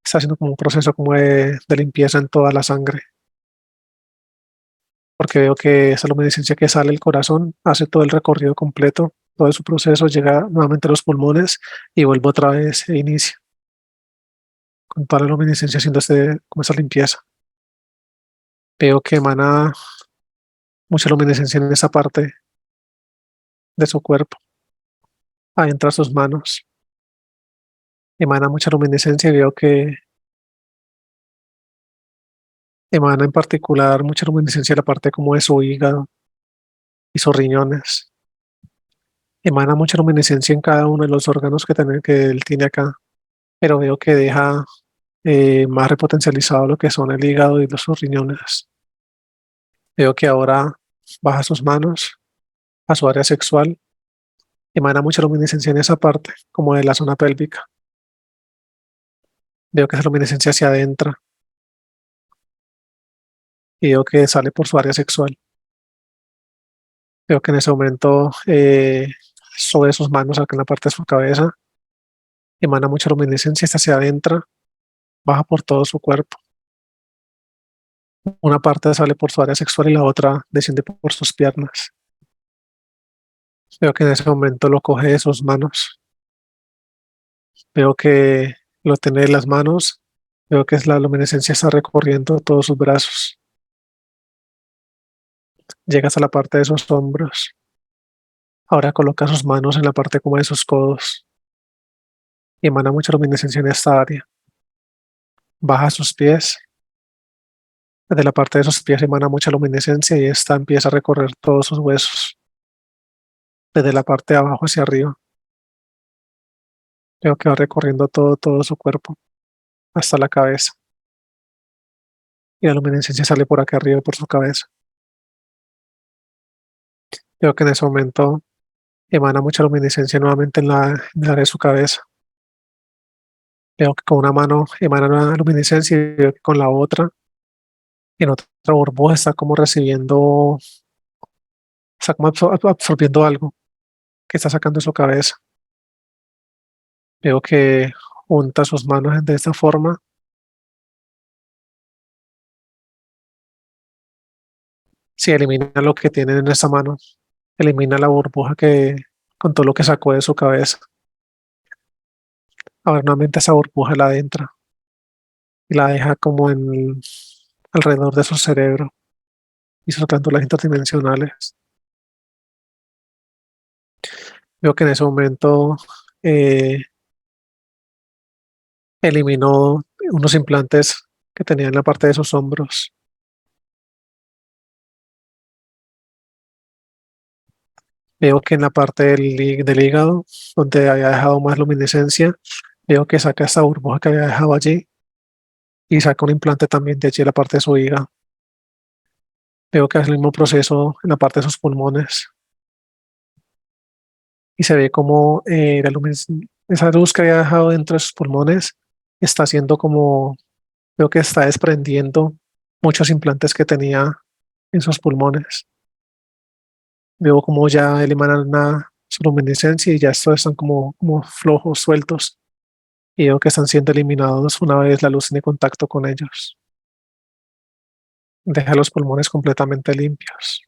Está haciendo como un proceso como de limpieza en toda la sangre. Porque veo que esa luminiscencia que sale del corazón hace todo el recorrido completo, todo su proceso, llega nuevamente a los pulmones y vuelve otra vez e inicia con toda la luminiscencia haciendo como esa limpieza. Veo que emana mucha luminiscencia en esa parte de su cuerpo, adentra sus manos, emana mucha luminiscencia y veo que Emana en particular mucha luminiscencia en la parte como de su hígado y sus riñones. Emana mucha luminiscencia en cada uno de los órganos que él tiene acá, pero veo que deja más repotencializado lo que son el hígado y sus riñones. Veo que ahora baja sus manos a su área sexual, emana mucha luminiscencia en esa parte, como de la zona pélvica. Veo que esa luminiscencia se adentra y veo que sale por su área sexual. Veo que en ese momento sobre sus manos, acá en la parte de su cabeza, emana mucha luminiscencia, esta se adentra, baja por todo su cuerpo. Una parte sale por su área sexual y la otra desciende por sus piernas. Veo que en ese momento lo coge de sus manos. Veo que lo tiene en las manos. Veo que la luminiscencia está recorriendo todos sus brazos. Llega hasta la parte de sus hombros. Ahora coloca sus manos en la parte como de sus codos y emana mucha luminiscencia en esta área. Baja sus pies. Desde la parte de sus pies emana mucha luminiscencia y esta empieza a recorrer todos sus huesos. Desde la parte de abajo hacia arriba. Veo que va recorriendo todo su cuerpo hasta la cabeza. Y la luminiscencia sale por acá arriba por su cabeza. Veo que en ese momento emana mucha luminiscencia nuevamente en el área de su cabeza. Veo que con una mano emana una luminiscencia y veo que con la otra, en otra burbuja, está como recibiendo, está como absorbiendo algo que está sacando de su cabeza. Veo que junta sus manos de esta forma. Si elimina lo que tienen en esa mano, elimina la burbuja que con todo lo que sacó de su cabeza. Ahora nuevamente esa burbuja la adentra y la deja como alrededor de su cerebro y sus glándulas interdimensionales. Veo que en ese momento eh, eliminó unos implantes que tenía en la parte de sus hombros. Veo que en la parte del hígado, donde había dejado más luminiscencia, veo que saca esa burbuja que había dejado allí y saca un implante también de allí en la parte de su hígado. Veo que hace el mismo proceso en la parte de sus pulmones y se ve como esa luz que había dejado dentro de sus pulmones está haciendo como, veo que está desprendiendo muchos implantes que tenía en sus pulmones. Veo como ya eliminan su luminiscencia y ya estos están como flojos, sueltos. Y veo que están siendo eliminados una vez la luz tiene contacto con ellos. Deja los pulmones completamente limpios.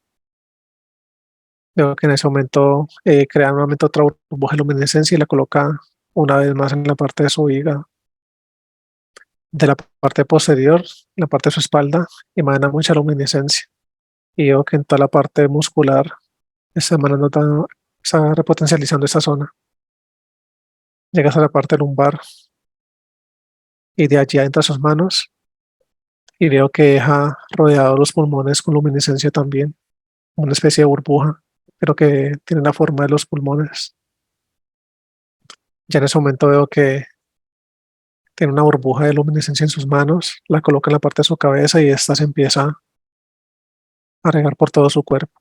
Veo que en ese momento crea nuevamente otra burbuja de luminiscencia y la coloca una vez más en la parte de su hígado. De la parte posterior, la parte de su espalda, emana mucha luminiscencia. Y veo que en toda la parte muscular está repotencializando esa zona. Llegas a la parte lumbar y de allí entra sus manos y veo que deja rodeados los pulmones con luminiscencia también, una especie de burbuja, pero que tiene la forma de los pulmones. Ya en ese momento veo que tiene una burbuja de luminiscencia en sus manos, la coloca en la parte de su cabeza y esta se empieza a regar por todo su cuerpo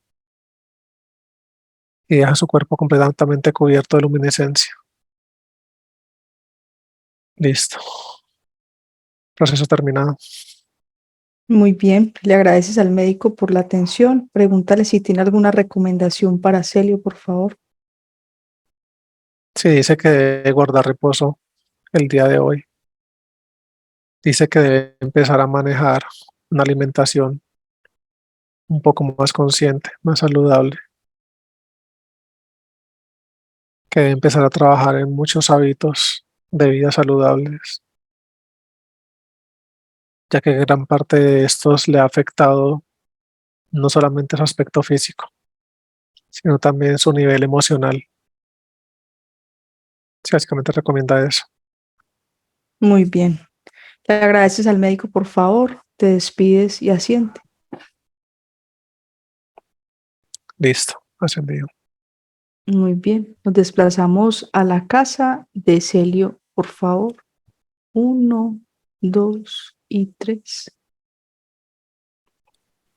y deja su cuerpo completamente cubierto de luminiscencia. Listo. Proceso terminado. Muy bien, le agradeces al médico por la atención. Pregúntale si tiene alguna recomendación para Celio, por favor. Sí, dice que debe guardar reposo el día de hoy. Dice que debe empezar a manejar una alimentación un poco más consciente, más saludable, que debe empezar a trabajar en muchos hábitos de vida saludables, ya que gran parte de estos le ha afectado no solamente su aspecto físico, sino también su nivel emocional. Sí, básicamente recomienda eso. Muy bien. Le agradeces al médico, por favor. te despides y asiente. Listo, ascendido. Muy bien, nos desplazamos a la casa de Celio, por favor. 1, 2 y 3.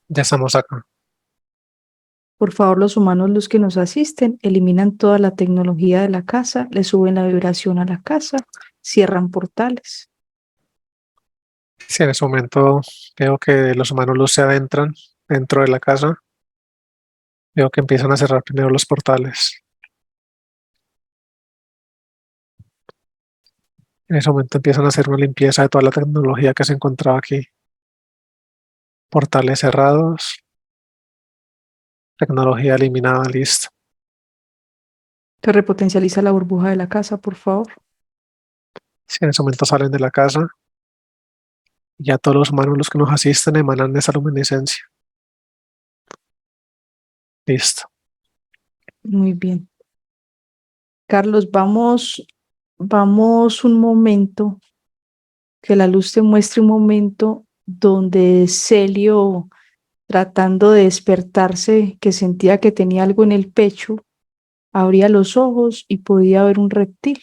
Ya estamos acá. Por favor, los humanos, los que nos asisten, eliminan toda la tecnología de la casa, le suben la vibración a la casa, cierran portales. Si en ese momento veo que los humanos luz se adentran dentro de la casa, veo que empiezan a cerrar primero los portales. En ese momento empiezan a hacer una limpieza de toda la tecnología que se encontraba aquí. Portales cerrados, tecnología eliminada, listo. Se repotencializa la burbuja de la casa, por favor. Si en ese momento salen de la casa, ya todos los humanos los que nos asisten emanan esa luminiscencia. Listo. Muy bien. Carlos, vamos un momento, que la luz te muestre un momento donde Celio, tratando de despertarse, que sentía que tenía algo en el pecho, abría los ojos y podía ver un reptil.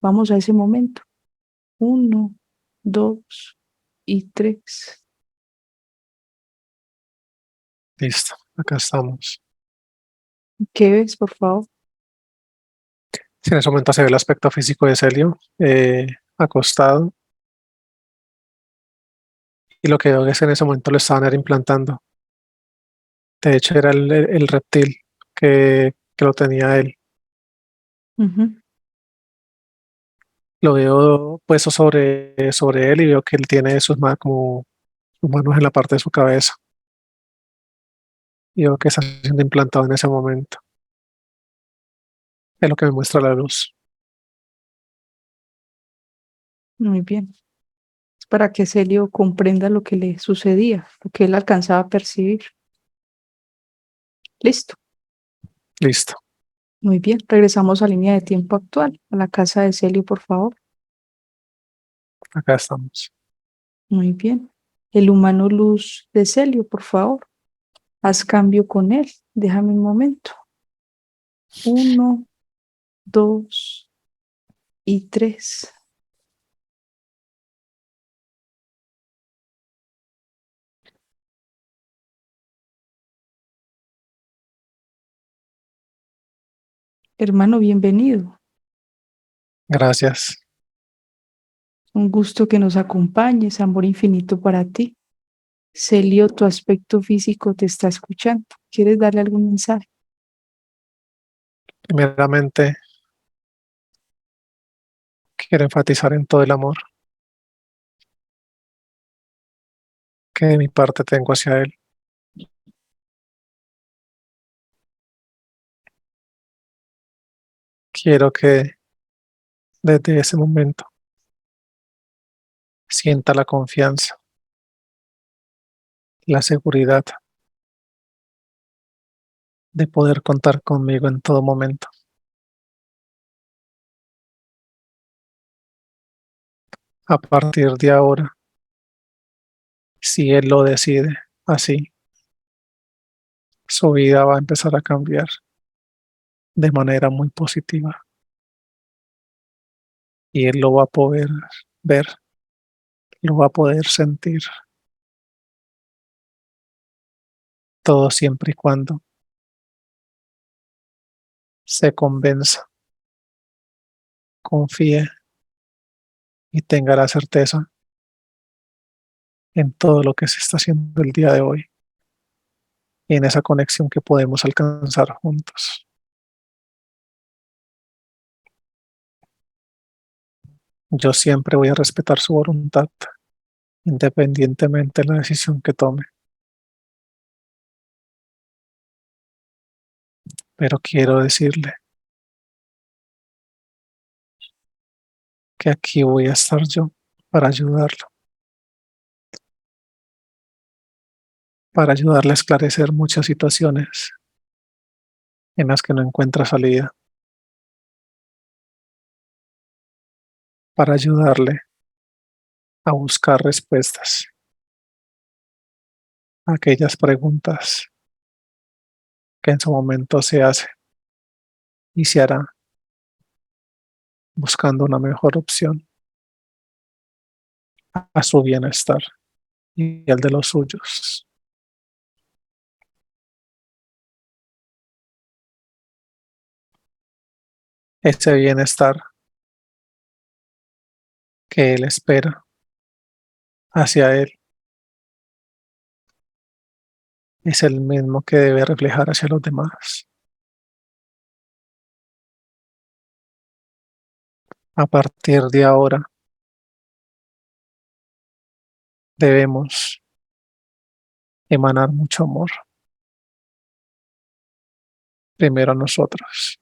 Vamos a ese momento. 1, 2 y 3. Listo, acá estamos. ¿Qué ves, por favor? Si en ese momento se ve el aspecto físico de Celio, acostado, y lo que veo es que en ese momento lo estaban implantando. De hecho, era el reptil que lo tenía él. Ujú. Lo veo puesto sobre él y veo que él tiene como sus manos en la parte de su cabeza. Y veo que está siendo implantado en ese momento. Es lo que me muestra la luz. Muy bien. Es para que Celio comprenda lo que le sucedía, lo que él alcanzaba a percibir. Listo. Listo, Muy bien. Regresamos a línea de tiempo actual, a la casa de Celio, por favor. acá estamos. Muy bien. El humano luz de Celio, por favor. Haz cambio con él. Déjame un momento. 1, 2 y 3. Hermano, bienvenido. Gracias. Un gusto que nos acompañes. Amor infinito para ti. Celio, tu aspecto físico te está escuchando. ¿Quieres darle algún mensaje? Primeramente, quiero enfatizar en todo el amor que de mi parte tengo hacia él. Quiero que desde ese momento sienta la confianza, la seguridad de poder contar conmigo en todo momento. A partir de ahora, si él lo decide así, su vida va a empezar a cambiar de manera muy positiva y él lo va a poder ver, lo va a poder sentir, todo siempre y cuando se convenza, confíe y tenga la certeza en todo lo que se está haciendo el día de hoy y en esa conexión que podemos alcanzar juntos. Yo siempre voy a respetar su voluntad, independientemente de la decisión que tome, pero quiero decirle que aquí voy a estar yo para ayudarlo, para ayudarle a esclarecer muchas situaciones en las que no encuentra salida, para ayudarle a buscar respuestas aquellas preguntas que en su momento se hace y se hará buscando una mejor opción a su bienestar y al de los suyos. Ese bienestar que él espera hacia él es el mismo que debe reflejar hacia los demás. A partir de ahora debemos emanar mucho amor, primero a nosotros,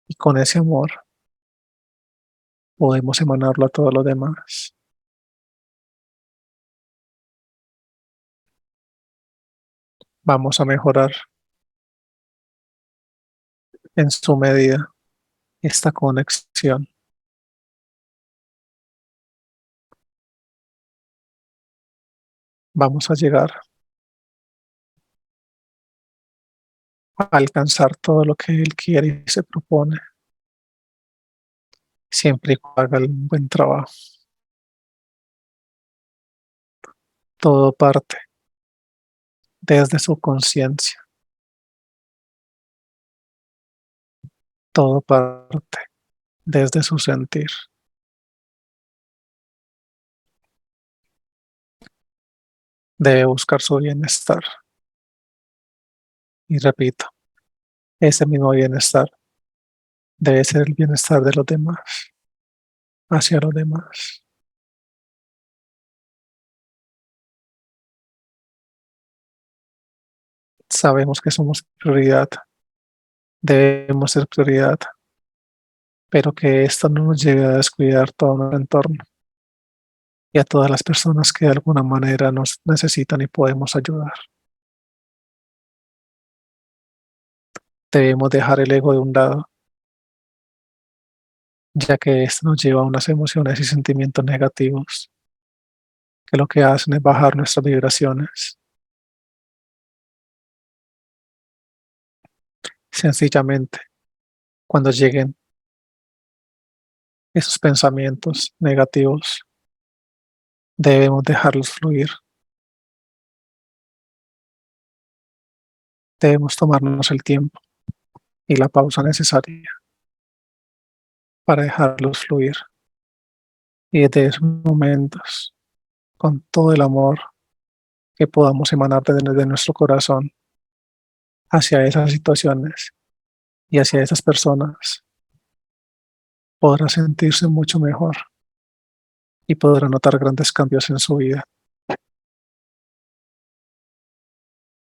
y con ese amor podemos emanarlo a todos los demás. Vamos a mejorar en su medida esta conexión. Vamos a llegar a alcanzar todo lo que él quiere y se propone, siempre y cuando haga un buen trabajo. Todo parte desde su conciencia, todo parte desde su sentir. Debe buscar su bienestar. Y repito, ese mismo bienestar debe ser el bienestar de los demás, hacia los demás. Sabemos que somos prioridad, debemos ser prioridad, pero que esto no nos lleve a descuidar todo nuestro entorno y a todas las personas que de alguna manera nos necesitan y podemos ayudar. Debemos dejar el ego de un lado, ya que esto nos lleva a unas emociones y sentimientos negativos que lo que hacen es bajar nuestras vibraciones. Sencillamente, cuando lleguen esos pensamientos negativos, debemos dejarlos fluir. Debemos tomarnos el tiempo y la pausa necesaria para dejarlos fluir. Y desde esos momentos, con todo el amor que podamos emanar desde nuestro corazón hacia esas situaciones y hacia esas personas, podrá sentirse mucho mejor y podrá notar grandes cambios en su vida.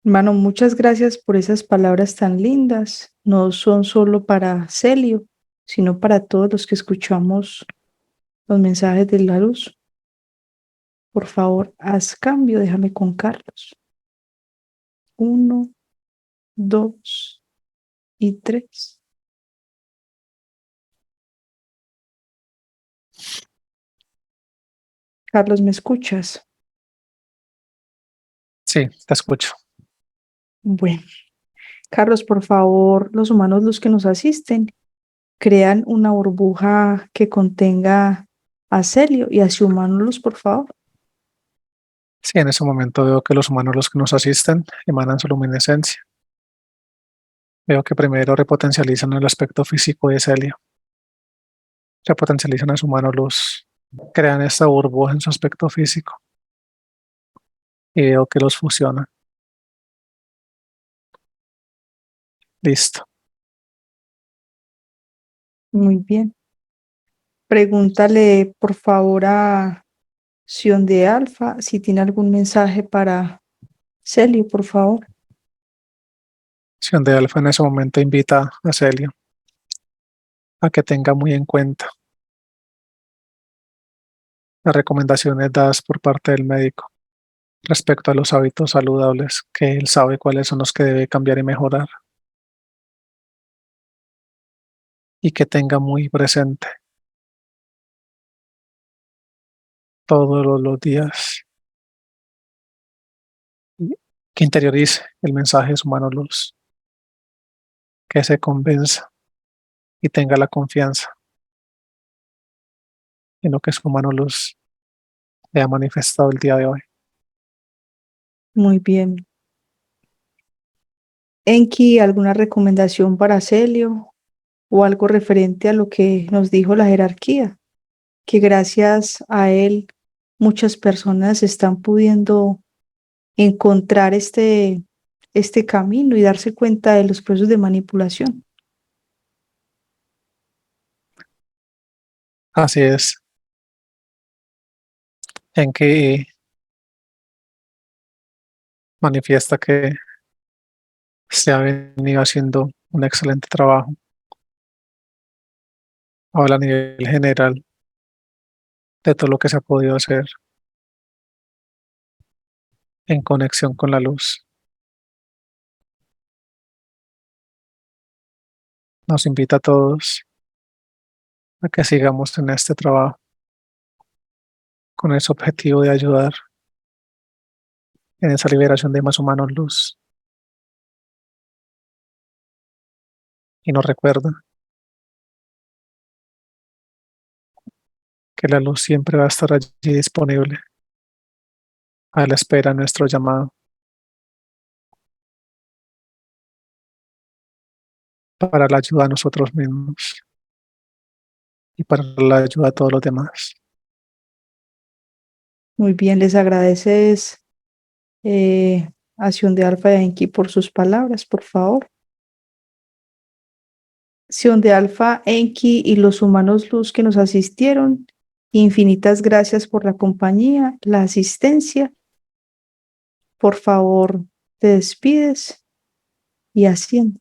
Hermano, muchas gracias por esas palabras tan lindas. No son solo para Celio, sino para todos los que escuchamos los mensajes de la luz. Por favor, haz cambio, déjame con Carlos. 1, 2 y 3. Carlos, ¿me escuchas? Sí, te escucho. Bueno, Carlos, por favor, los humanos, los que nos asisten, crean una burbuja que contenga a Celio y a su humanos, por favor. Sí, en ese momento veo que los humanos, los que nos asisten, emanan su luminiscencia. Veo que primero repotencializan el aspecto físico de Celio, repotencializan a su humano luz, crean esta burbuja en su aspecto físico y veo que los fusiona. Listo. Muy bien. Pregúntale, por favor, a Sion de Alfa si tiene algún mensaje para Celio, por favor. Sion de Alfa en ese momento invita a Celio a que tenga muy en cuenta las recomendaciones dadas por parte del médico respecto a los hábitos saludables que él sabe cuáles son los que debe cambiar y mejorar, y que tenga muy presente todos los días que interiorice el mensaje de su mano luz, que se convenza y tenga la confianza en lo que su mano luz le ha manifestado el día de hoy. Muy bien. Enki, ¿alguna recomendación para Celio o algo referente a lo que nos dijo la jerarquía? Que gracias a él muchas personas están pudiendo encontrar este camino y darse cuenta de los procesos de manipulación. Así es, en que manifiesta que se ha venido haciendo un excelente trabajo. Habla a nivel general de todo lo que se ha podido hacer en conexión con la luz. Nos invita a todos a que sigamos en este trabajo con ese objetivo de ayudar en esa liberación de más humanos luz. Y nos recuerda que la luz siempre va a estar allí disponible a la espera de nuestro llamado para la ayuda a nosotros mismos y para la ayuda a todos los demás. Muy bien, les agradeces a Sion de Alfa y a Enki por sus palabras, por favor. Sion de Alfa, Enki y los humanos luz que nos asistieron, infinitas gracias por la compañía, la asistencia. Por favor, te despides y asciende.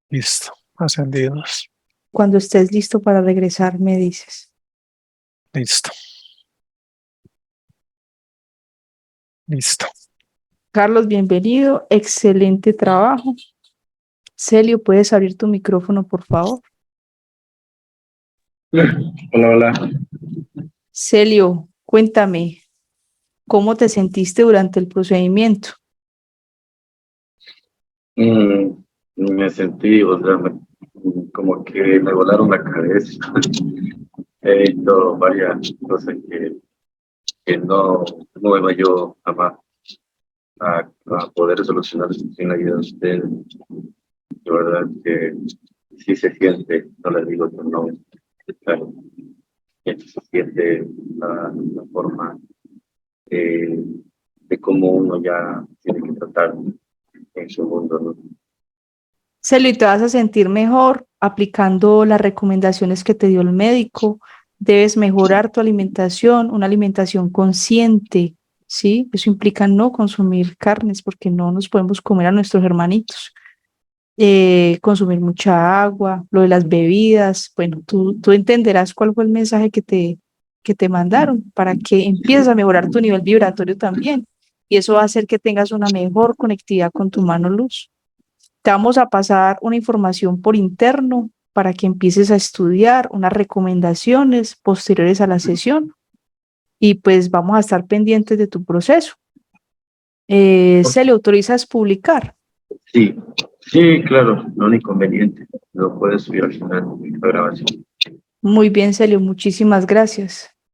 Listo, ascendidos. Cuando estés listo para regresar, me dices. Listo. Listo. Carlos, bienvenido. Excelente trabajo. Celio, ¿puedes abrir tu micrófono, por favor? Hola, hola. Celio, cuéntame, ¿cómo te sentiste durante el procedimiento? Me sentí, o sea, como que me volaron la cabeza. He hecho varias cosas que no iba yo a poder solucionar sin la ayuda de ustedes. De verdad que sí se siente, no les digo que no, claro, que se siente la forma de cómo uno ya tiene que tratar en su mundo, ¿no? Celio, y te vas a sentir mejor aplicando las recomendaciones que te dio el médico. Debes mejorar tu alimentación, una alimentación consciente, ¿sí? Eso implica no consumir carnes porque no nos podemos comer a nuestros hermanitos. Consumir mucha agua, lo de las bebidas. Bueno, tú entenderás cuál fue el mensaje que te mandaron para que empieces a mejorar tu nivel vibratorio también. Y eso va a hacer que tengas una mejor conectividad con tu mano luz. Te vamos a pasar una información por interno para que empieces a estudiar unas recomendaciones posteriores a la sesión y pues vamos a estar pendientes de tu proceso. ¿Se le autorizas publicar? Sí, sí, claro, no hay inconveniente. Lo puedes subir al final de la grabación. Muy bien, Celio, muchísimas gracias.